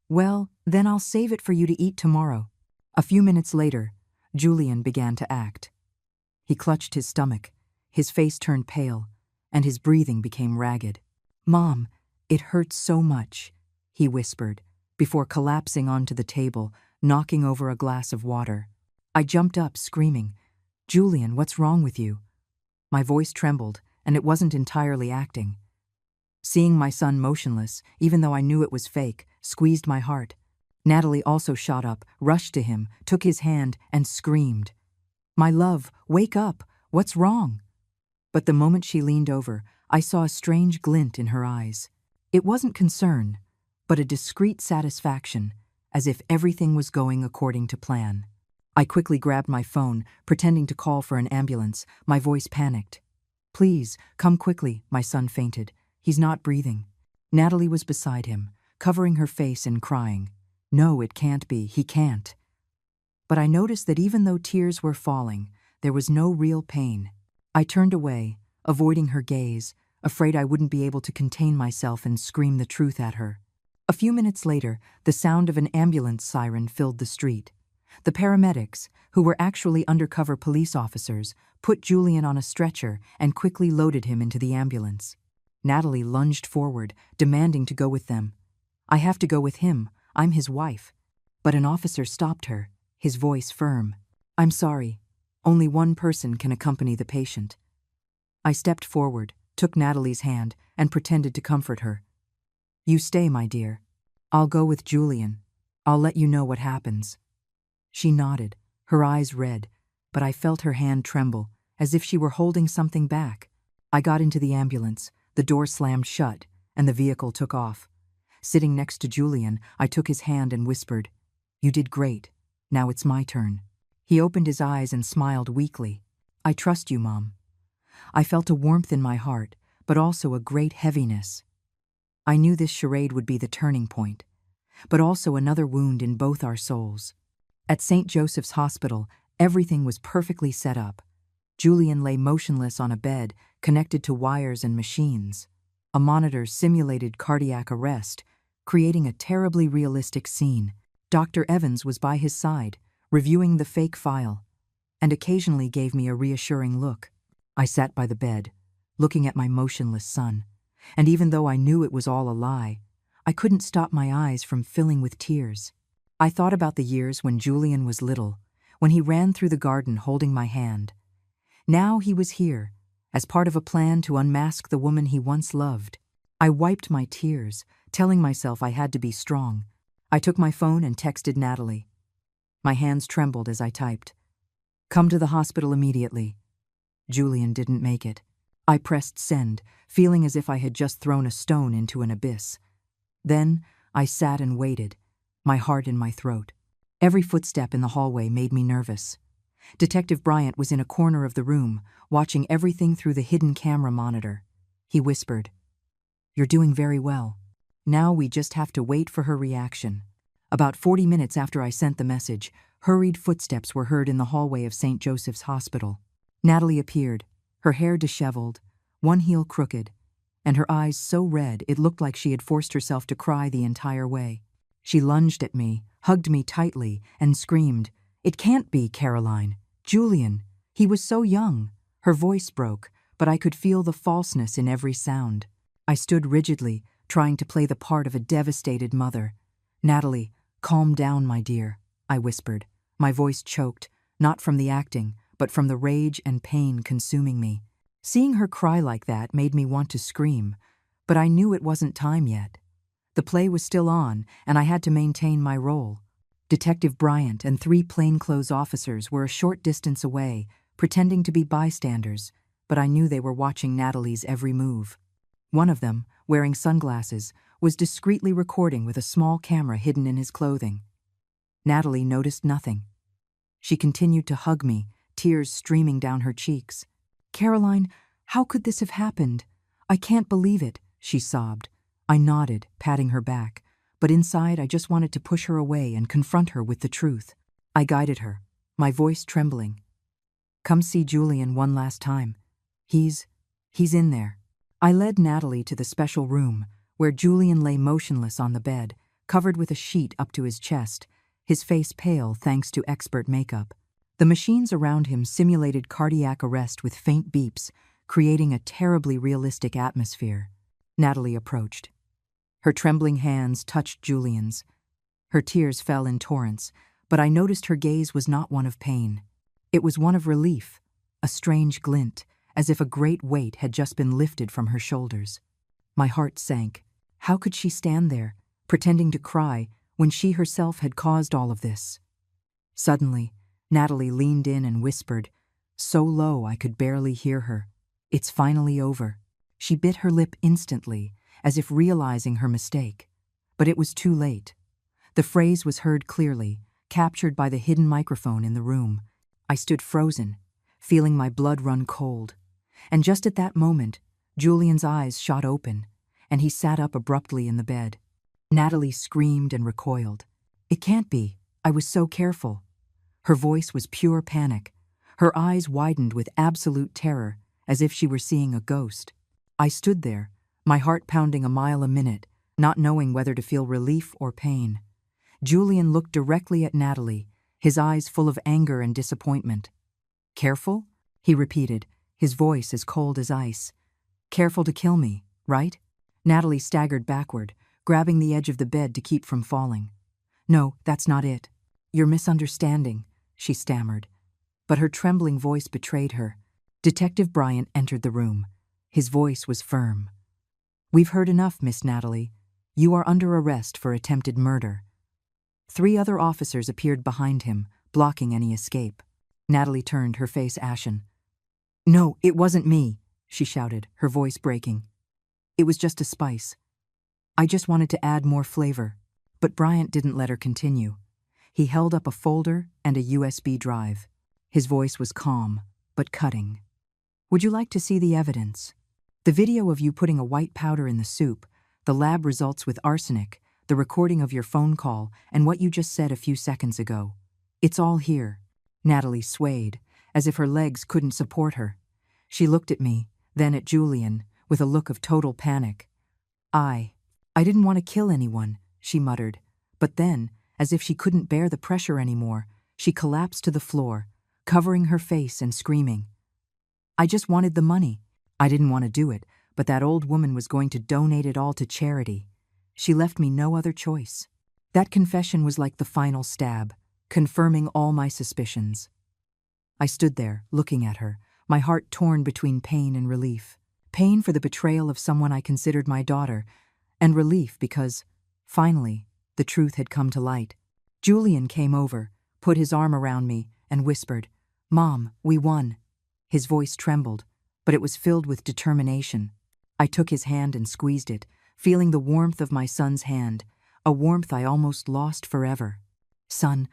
"Well, then I'll save it for you to eat tomorrow." A few minutes later, Julian began to act. He clutched his stomach, his face turned pale, and his breathing became ragged. "Mom, "It hurts so much," he whispered, before collapsing onto the table, knocking over a glass of water. I jumped up, screaming, "Julian, what's wrong with you?" My voice trembled, and it wasn't entirely acting. Seeing my son motionless, even though I knew it was fake, squeezed my heart. Natalie also shot up, rushed to him, took his hand, and screamed, "My love, wake up! What's wrong?" But the moment she leaned over, I saw a strange glint in her eyes. It wasn't concern, but a discreet satisfaction, as if everything was going according to plan. I quickly grabbed my phone, pretending to call for an ambulance, my voice panicked. "Please, come quickly," my son fainted. "He's not breathing." Natalie was beside him, covering her face and crying. "No, it can't be, he can't." But I noticed that even though tears were falling, there was no real pain. I turned away, avoiding her gaze, afraid I wouldn't be able to contain myself and scream the truth at her. A few minutes later, the sound of an ambulance siren filled the street. The paramedics, who were actually undercover police officers, put Julian on a stretcher and quickly loaded him into the ambulance. Natalie lunged forward, demanding to go with them. "I have to go with him. I'm his wife." But an officer stopped her, his voice firm. "I'm sorry. Only one person can accompany the patient." I stepped forward, took Natalie's hand, and pretended to comfort her. "You stay, my dear. I'll go with Julian. I'll let you know what happens." She nodded, her eyes red, but I felt her hand tremble, as if she were holding something back. I got into the ambulance, the door slammed shut, and the vehicle took off. Sitting next to Julian, I took his hand and whispered, "You did great. Now it's my turn." He opened his eyes and smiled weakly. "I trust you, Mom." I felt a warmth in my heart, but also a great heaviness. I knew this charade would be the turning point, but also another wound in both our souls. At St. Joseph's Hospital, everything was perfectly set up. Julian lay motionless on a bed, connected to wires and machines. A monitor simulated cardiac arrest, creating a terribly realistic scene. Dr. Evans was by his side, reviewing the fake file, and occasionally gave me a reassuring look. I sat by the bed, looking at my motionless son, and even though I knew it was all a lie, I couldn't stop my eyes from filling with tears. I thought about the years when Julian was little, when he ran through the garden holding my hand. Now he was here, as part of a plan to unmask the woman he once loved. I wiped my tears, telling myself I had to be strong. I took my phone and texted Natalie. My hands trembled as I typed, "Come to the hospital immediately." Julian didn't make it. I pressed send, feeling as if I had just thrown a stone into an abyss. Then I sat and waited, my heart in my throat. Every footstep in the hallway made me nervous. Detective Bryant was in a corner of the room, watching everything through the hidden camera monitor. He whispered, "You're doing very well. Now we just have to wait for her reaction." About 40 minutes after I sent the message, hurried footsteps were heard in the hallway of St. Joseph's Hospital. Natalie appeared, her hair disheveled, one heel crooked, and her eyes so red it looked like she had forced herself to cry the entire way. She lunged at me, hugged me tightly, and screamed, "It can't be, Caroline. Julian, he was so young." Her voice broke, but I could feel the falseness in every sound. I stood rigidly, trying to play the part of a devastated mother. "Natalie, calm down, my dear," I whispered. My voice choked, not from the acting, but from the rage and pain consuming me. Seeing her cry like that made me want to scream, but I knew it wasn't time yet. The play was still on, and I had to maintain my role. Detective Bryant and 3 plainclothes officers were a short distance away, pretending to be bystanders, but I knew they were watching Natalie's every move. One of them, wearing sunglasses, was discreetly recording with a small camera hidden in his clothing. Natalie noticed nothing. She continued to hug me, tears streaming down her cheeks. "Caroline, how could this have happened? I can't believe it," she sobbed. I nodded, patting her back, but inside I just wanted to push her away and confront her with the truth. I guided her, my voice trembling. "Come see Julian one last time. He's in there." I led Natalie to the special room, where Julian lay motionless on the bed, covered with a sheet up to his chest, his face pale thanks to expert makeup. The machines around him simulated cardiac arrest with faint beeps, creating a terribly realistic atmosphere. Natalie approached. Her trembling hands touched Julian's. Her tears fell in torrents, but I noticed her gaze was not one of pain. It was one of relief, a strange glint, as if a great weight had just been lifted from her shoulders. My heart sank. How could she stand there, pretending to cry, when she herself had caused all of this? Suddenly, Natalie leaned in and whispered, so low I could barely hear her, "It's finally over." She bit her lip instantly, as if realizing her mistake. But it was too late. The phrase was heard clearly, captured by the hidden microphone in the room. I stood frozen, feeling my blood run cold. And just at that moment, Julian's eyes shot open, and he sat up abruptly in the bed. Natalie screamed and recoiled. "It can't be. I was so careful." Her voice was pure panic. Her eyes widened with absolute terror, as if she were seeing a ghost. I stood there, my heart pounding a mile a minute, not knowing whether to feel relief or pain. Julian looked directly at Natalie, his eyes full of anger and disappointment. "Careful?" he repeated, his voice as cold as ice. "Careful to kill me, right?" Natalie staggered backward, grabbing the edge of the bed to keep from falling. "No, that's not it. You're misunderstanding," she stammered. But her trembling voice betrayed her. Detective Bryant entered the room. His voice was firm. "We've heard enough, Miss Natalie. You are under arrest for attempted murder." 3 other officers appeared behind him, blocking any escape. Natalie turned, her face ashen. "No, it wasn't me," she shouted, her voice breaking. "It was just a spice. I just wanted to add more flavor." But Bryant didn't let her continue. He held up a folder and a USB drive. His voice was calm, but cutting. "Would you like to see the evidence? The video of you putting a white powder in the soup, the lab results with arsenic, the recording of your phone call, and what you just said a few seconds ago. It's all here." Natalie swayed, as if her legs couldn't support her. She looked at me, then at Julian, with a look of total panic. I didn't want to kill anyone," she muttered. But then, as if she couldn't bear the pressure anymore, she collapsed to the floor, covering her face and screaming. "I just wanted the money. I didn't want to do it, but that old woman was going to donate it all to charity. She left me no other choice." That confession was like the final stab, confirming all my suspicions. I stood there, looking at her, my heart torn between pain and relief. Pain for the betrayal of someone I considered my daughter, and relief because, finally, the truth had come to light. Julian came over, put his arm around me, and whispered, "Mom, we won." His voice trembled, but it was filled with determination. I took his hand and squeezed it, feeling the warmth of my son's hand, a warmth I almost lost forever. "Son,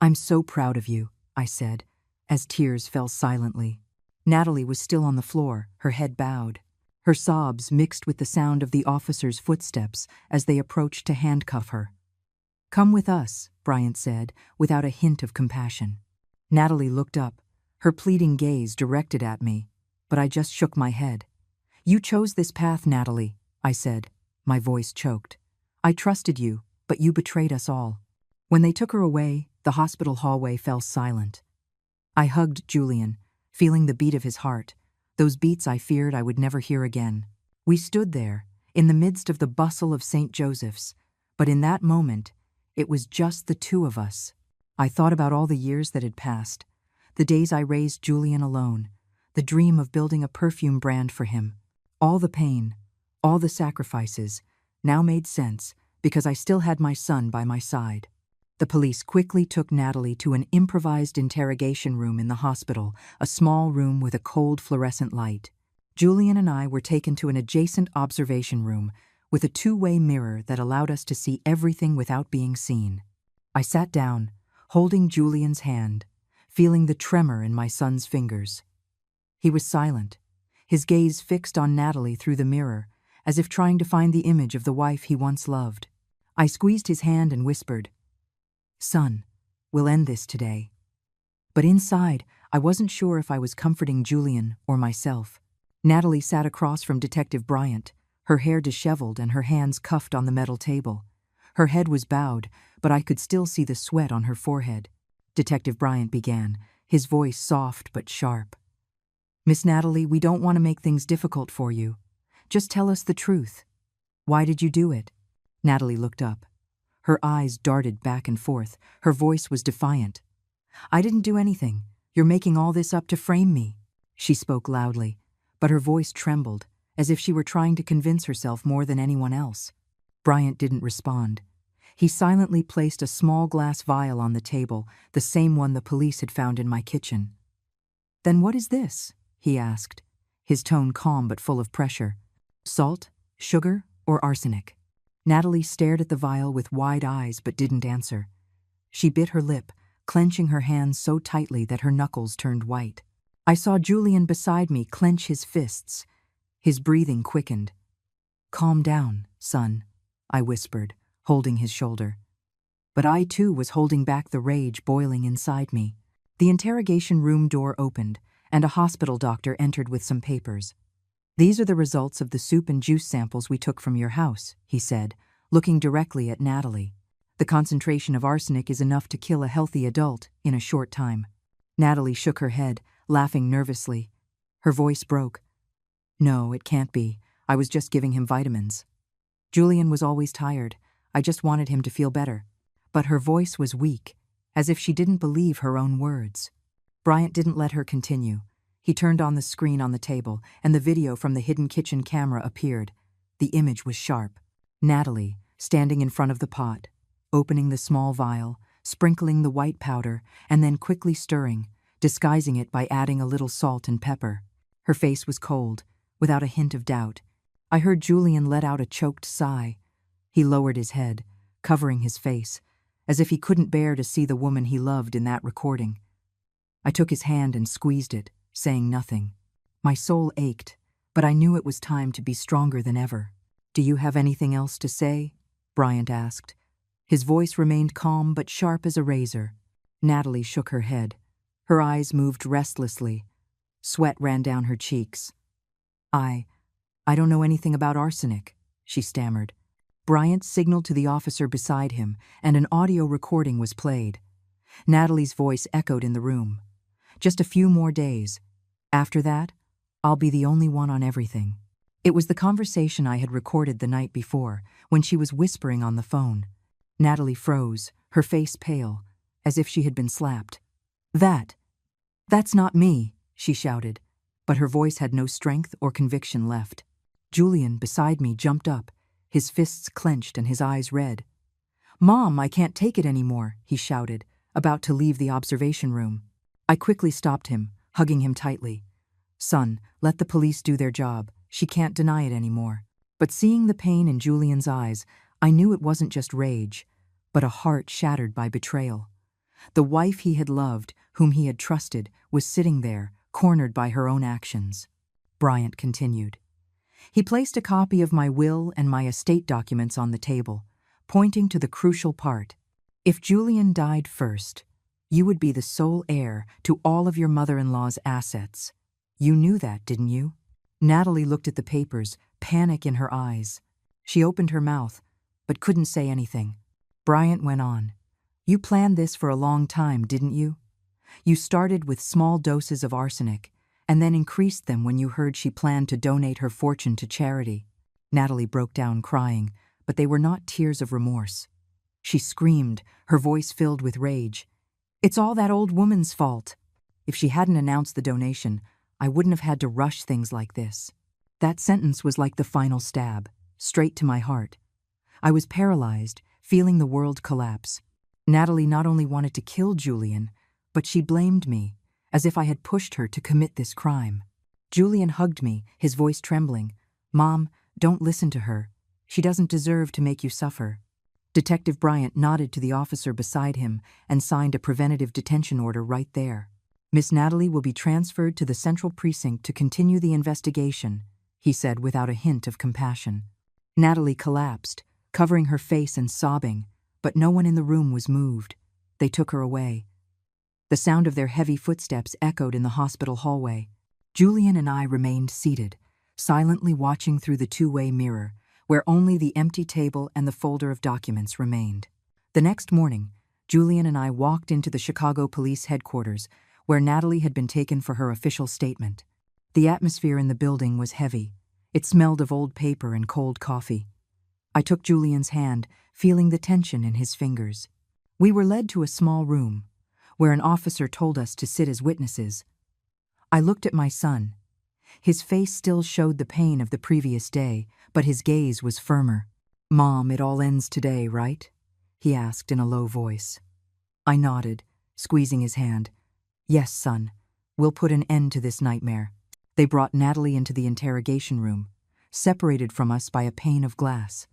I'm so proud of you," I said, as tears fell silently. Natalie was still on the floor, her head bowed. Her sobs mixed with the sound of the officers' footsteps as they approached to handcuff her. "Come with us," Bryant said, without a hint of compassion. Natalie looked up, her pleading gaze directed at me, but I just shook my head. "You chose this path, Natalie," I said, my voice choked. "I trusted you, but you betrayed us all." When they took her away, the hospital hallway fell silent. I hugged Julian, feeling the beat of his heart, those beats I feared I would never hear again. We stood there, in the midst of the bustle of St. Joseph's, but in that moment, it was just the 2 of us. I thought about all the years that had passed, the days I raised Julian alone, the dream of building a perfume brand for him. All the pain, all the sacrifices, now made sense because I still had my son by my side. The police quickly took Natalie to an improvised interrogation room in the hospital, a small room with a cold fluorescent light. Julian and I were taken to an adjacent observation room with a 2-way mirror that allowed us to see everything without being seen. I sat down, holding Julian's hand, feeling the tremor in my son's fingers. He was silent, his gaze fixed on Natalie through the mirror, as if trying to find the image of the wife he once loved. I squeezed his hand and whispered, "Son, we'll end this today." But inside, I wasn't sure if I was comforting Julian or myself. Natalie sat across from Detective Bryant, her hair disheveled and her hands cuffed on the metal table. Her head was bowed, but I could still see the sweat on her forehead. Detective Bryant began, his voice soft but sharp. "Miss Natalie, we don't want to make things difficult for you. Just tell us the truth. Why did you do it?" Natalie looked up. Her eyes darted back and forth. Her voice was defiant. "I didn't do anything. You're making all this up to frame me." She spoke loudly, but her voice trembled, as if she were trying to convince herself more than anyone else. Bryant didn't respond. He silently placed a small glass vial on the table, the same one the police had found in my kitchen. "Then what is this?" he asked, his tone calm but full of pressure. "Salt, sugar, or arsenic?" Natalie stared at the vial with wide eyes but didn't answer. She bit her lip, clenching her hands so tightly that her knuckles turned white. I saw Julian beside me clench his fists. His breathing quickened. "Calm down, son," I whispered, holding his shoulder. But I too was holding back the rage boiling inside me. The interrogation room door opened, and a hospital doctor entered with some papers. "These are the results of the soup and juice samples we took from your house," he said, looking directly at Natalie. "The concentration of arsenic is enough to kill a healthy adult in a short time." Natalie shook her head, laughing nervously. Her voice broke. "No, it can't be. I was just giving him vitamins. Julian was always tired. I just wanted him to feel better." But her voice was weak, as if she didn't believe her own words. Bryant didn't let her continue. He turned on the screen on the table, and the video from the hidden kitchen camera appeared. The image was sharp. Natalie, standing in front of the pot, opening the small vial, sprinkling the white powder, and then quickly stirring, disguising it by adding a little salt and pepper. Her face was cold, without a hint of doubt. I heard Julian let out a choked sigh. He lowered his head, covering his face, as if he couldn't bear to see the woman he loved in that recording. I took his hand and squeezed it, saying nothing. My soul ached, but I knew it was time to be stronger than ever. "Do you have anything else to say?" Bryant asked. His voice remained calm but sharp as a razor. Natalie shook her head. Her eyes moved restlessly. Sweat ran down her cheeks. I don't know anything about arsenic," she stammered. Bryant signaled to the officer beside him, and an audio recording was played. Natalie's voice echoed in the room. "Just a few more days. After that, I'll be the only one on everything." It was the conversation I had recorded the night before, when she was whispering on the phone. Natalie froze, her face pale, as if she had been slapped. That's not me," she shouted, but her voice had no strength or conviction left. Julian, beside me, jumped up, his fists clenched and his eyes red. "Mom, I can't take it anymore," he shouted, about to leave the observation room. I quickly stopped him, hugging him tightly. "Son, let the police do their job. She can't deny it anymore." But seeing the pain in Julian's eyes, I knew it wasn't just rage, but a heart shattered by betrayal. The wife he had loved, whom he had trusted, was sitting there, cornered by her own actions. Bryant continued. He placed a copy of my will and my estate documents on the table, pointing to the crucial part. "If Julian died first, you would be the sole heir to all of your mother-in-law's assets. You knew that, didn't you?" Natalie looked at the papers, panic in her eyes. She opened her mouth, but couldn't say anything. Bryant went on. "You planned this for a long time, didn't you? You started with small doses of arsenic, and then increased them when you heard she planned to donate her fortune to charity." Natalie broke down crying, but they were not tears of remorse. She screamed, her voice filled with rage. "It's all that old woman's fault. If she hadn't announced the donation, I wouldn't have had to rush things like this." That sentence was like the final stab, straight to my heart. I was paralyzed, feeling the world collapse. Natalie not only wanted to kill Julian, but she blamed me, as if I had pushed her to commit this crime. Julian hugged me, his voice trembling. "Mom, don't listen to her. She doesn't deserve to make you suffer." Detective Bryant nodded to the officer beside him and signed a preventative detention order right there. "Miss Natalie will be transferred to the Central Precinct to continue the investigation," he said without a hint of compassion. Natalie collapsed, covering her face and sobbing, but no one in the room was moved. They took her away. The sound of their heavy footsteps echoed in the hospital hallway. Julian and I remained seated, silently watching through the two-way mirror, where only the empty table and the folder of documents remained. The next morning, Julian and I walked into the Chicago Police Headquarters, where Natalie had been taken for her official statement. The atmosphere in the building was heavy. It smelled of old paper and cold coffee. I took Julian's hand, feeling the tension in his fingers. We were led to a small room, where an officer told us to sit as witnesses. I looked at my son. His face still showed the pain of the previous day, but his gaze was firmer. "Mom, it all ends today, right?" he asked in a low voice. I nodded, squeezing his hand. "Yes, son. We'll put an end to this nightmare." They brought Natalie into the interrogation room, separated from us by a pane of glass.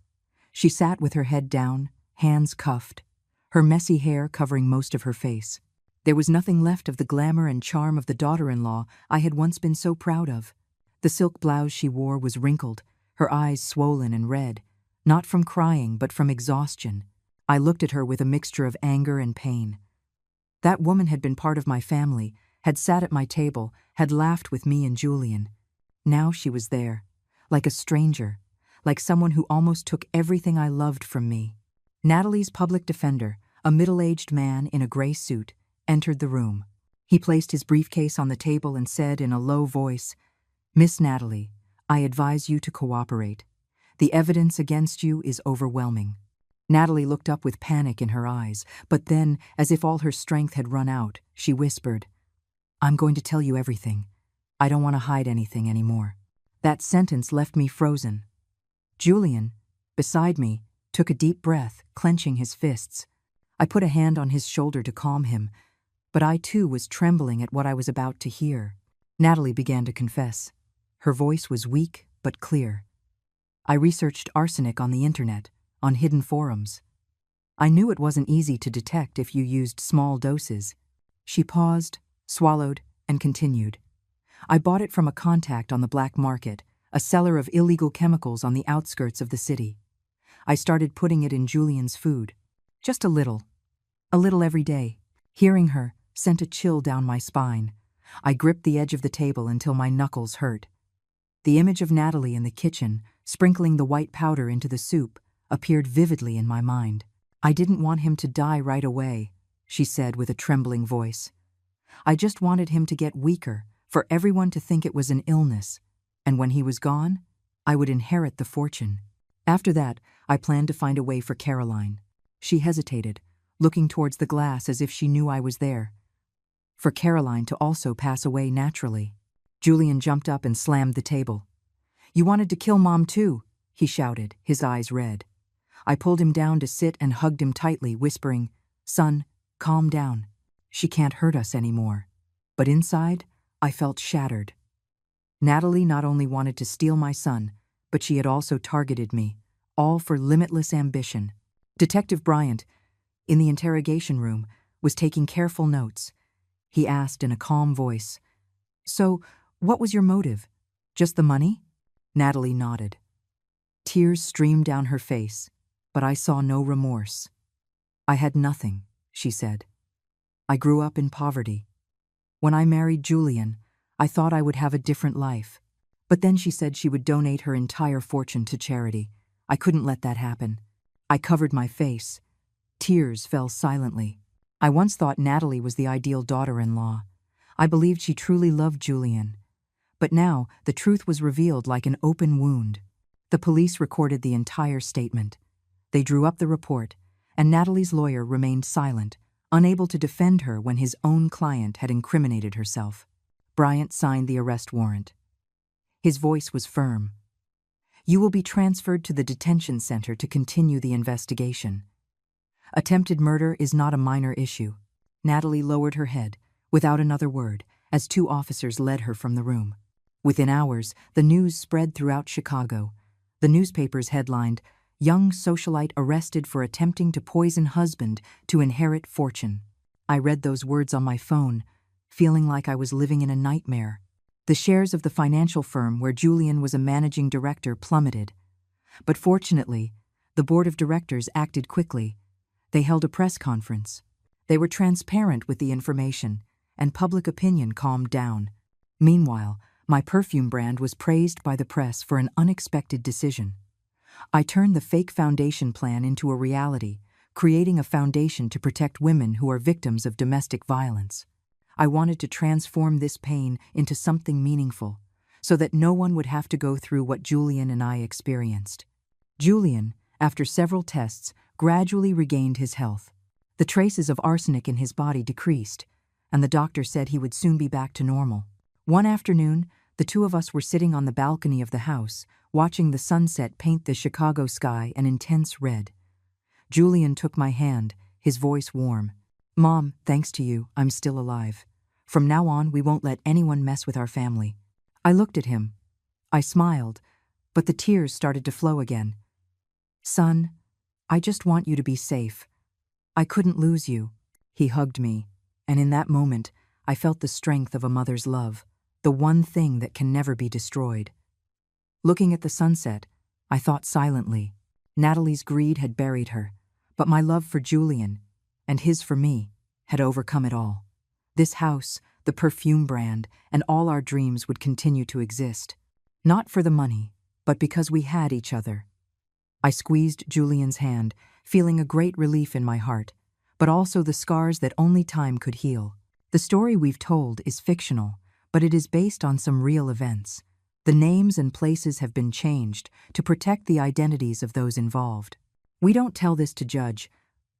She sat with her head down, hands cuffed, her messy hair covering most of her face. There was nothing left of the glamour and charm of the daughter-in-law I had once been so proud of. The silk blouse she wore was wrinkled, her eyes swollen and red, not from crying but from exhaustion. I looked at her with a mixture of anger and pain. That woman had been part of my family, had sat at my table, had laughed with me and Julian. Now she was there, like a stranger, like someone who almost took everything I loved from me. Natalie's public defender, a middle-aged man in a gray suit, entered the room. He placed his briefcase on the table and said in a low voice, "Miss Natalie, I advise you to cooperate. The evidence against you is overwhelming." Natalie looked up with panic in her eyes, but then, as if all her strength had run out, she whispered, "I'm going to tell you everything. I don't want to hide anything anymore." That sentence left me frozen. Julian, beside me, took a deep breath, clenching his fists. I put a hand on his shoulder to calm him, but I too was trembling at what I was about to hear. Natalie began to confess. Her voice was weak but clear. "I researched arsenic on the internet, on hidden forums. I knew it wasn't easy to detect if you used small doses." She paused, swallowed, and continued. "I bought it from a contact on the black market, a seller of illegal chemicals on the outskirts of the city. I started putting it in Julian's food. Just a little every day." Hearing her sent a chill down my spine. I gripped the edge of the table until my knuckles hurt. The image of Natalie in the kitchen, sprinkling the white powder into the soup, appeared vividly in my mind. "I didn't want him to die right away," she said with a trembling voice. "I just wanted him to get weaker, for everyone to think it was an illness, and when he was gone, I would inherit the fortune. After that, I planned to find a way for Caroline." She hesitated, looking towards the glass as if she knew I was there. "For Caroline to also pass away naturally." Julian jumped up and slammed the table. "You wanted to kill Mom too," he shouted, his eyes red. I pulled him down to sit and hugged him tightly, whispering, "Son, calm down. She can't hurt us anymore." But inside, I felt shattered. Natalie not only wanted to steal my son, but she had also targeted me, all for limitless ambition. Detective Bryant, in the interrogation room, was taking careful notes. He asked in a calm voice, "So, what was your motive? Just the money?" Natalie nodded. Tears streamed down her face, but I saw no remorse. "I had nothing," she said. "I grew up in poverty. When I married Julian, I thought I would have a different life. But then she said she would donate her entire fortune to charity. I couldn't let that happen." I covered my face. Tears fell silently. I once thought Natalie was the ideal daughter-in-law. I believed she truly loved Julian. But now, the truth was revealed like an open wound. The police recorded the entire statement. They drew up the report, and Natalie's lawyer remained silent, unable to defend her when his own client had incriminated herself. Bryant signed the arrest warrant. His voice was firm. "You will be transferred to the detention center to continue the investigation. Attempted murder is not a minor issue." Natalie lowered her head, without another word, as two officers led her from the room. Within hours, the news spread throughout Chicago. The newspapers headlined, "Young socialite arrested for attempting to poison husband to inherit fortune." I read those words on my phone, feeling like I was living in a nightmare. The shares of the financial firm where Julian was a managing director plummeted. But fortunately, the board of directors acted quickly. They held a press conference. They were transparent with the information, and public opinion calmed down. Meanwhile, my perfume brand was praised by the press for an unexpected decision. I turned the fake foundation plan into a reality, creating a foundation to protect women who are victims of domestic violence. I wanted to transform this pain into something meaningful, so that no one would have to go through what Julian and I experienced. Julian, after several tests, gradually regained his health. The traces of arsenic in his body decreased, and the doctor said he would soon be back to normal. One afternoon, the two of us were sitting on the balcony of the house, watching the sunset paint the Chicago sky an intense red. Julian took my hand, his voice warm. "Mom, thanks to you, I'm still alive. From now on, we won't let anyone mess with our family." I looked at him. I smiled, but the tears started to flow again. "Son, I just want you to be safe. I couldn't lose you." He hugged me, and in that moment, I felt the strength of a mother's love, the one thing that can never be destroyed. Looking at the sunset, I thought silently. Natalie's greed had buried her, but my love for Julian, and his for me, had overcome it all. This house, the perfume brand, and all our dreams would continue to exist. Not for the money, but because we had each other. I squeezed Julian's hand, feeling a great relief in my heart, but also the scars that only time could heal. The story we've told is fictional, but it is based on some real events. The names and places have been changed to protect the identities of those involved. We don't tell this to judge,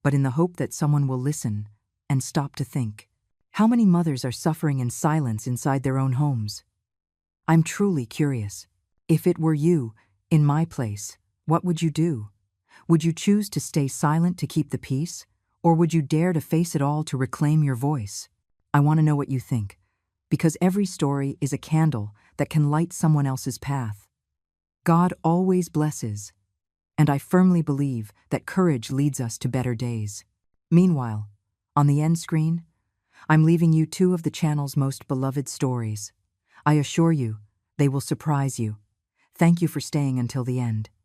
but in the hope that someone will listen and stop to think. How many mothers are suffering in silence inside their own homes? I'm truly curious. If it were you, in my place, what would you do? Would you choose to stay silent to keep the peace, or would you dare to face it all to reclaim your voice? I want to know what you think, because every story is a candle that can light someone else's path. God always blesses, and I firmly believe that courage leads us to better days. Meanwhile, on the end screen, I'm leaving you two of the channel's most beloved stories. I assure you, they will surprise you. Thank you for staying until the end.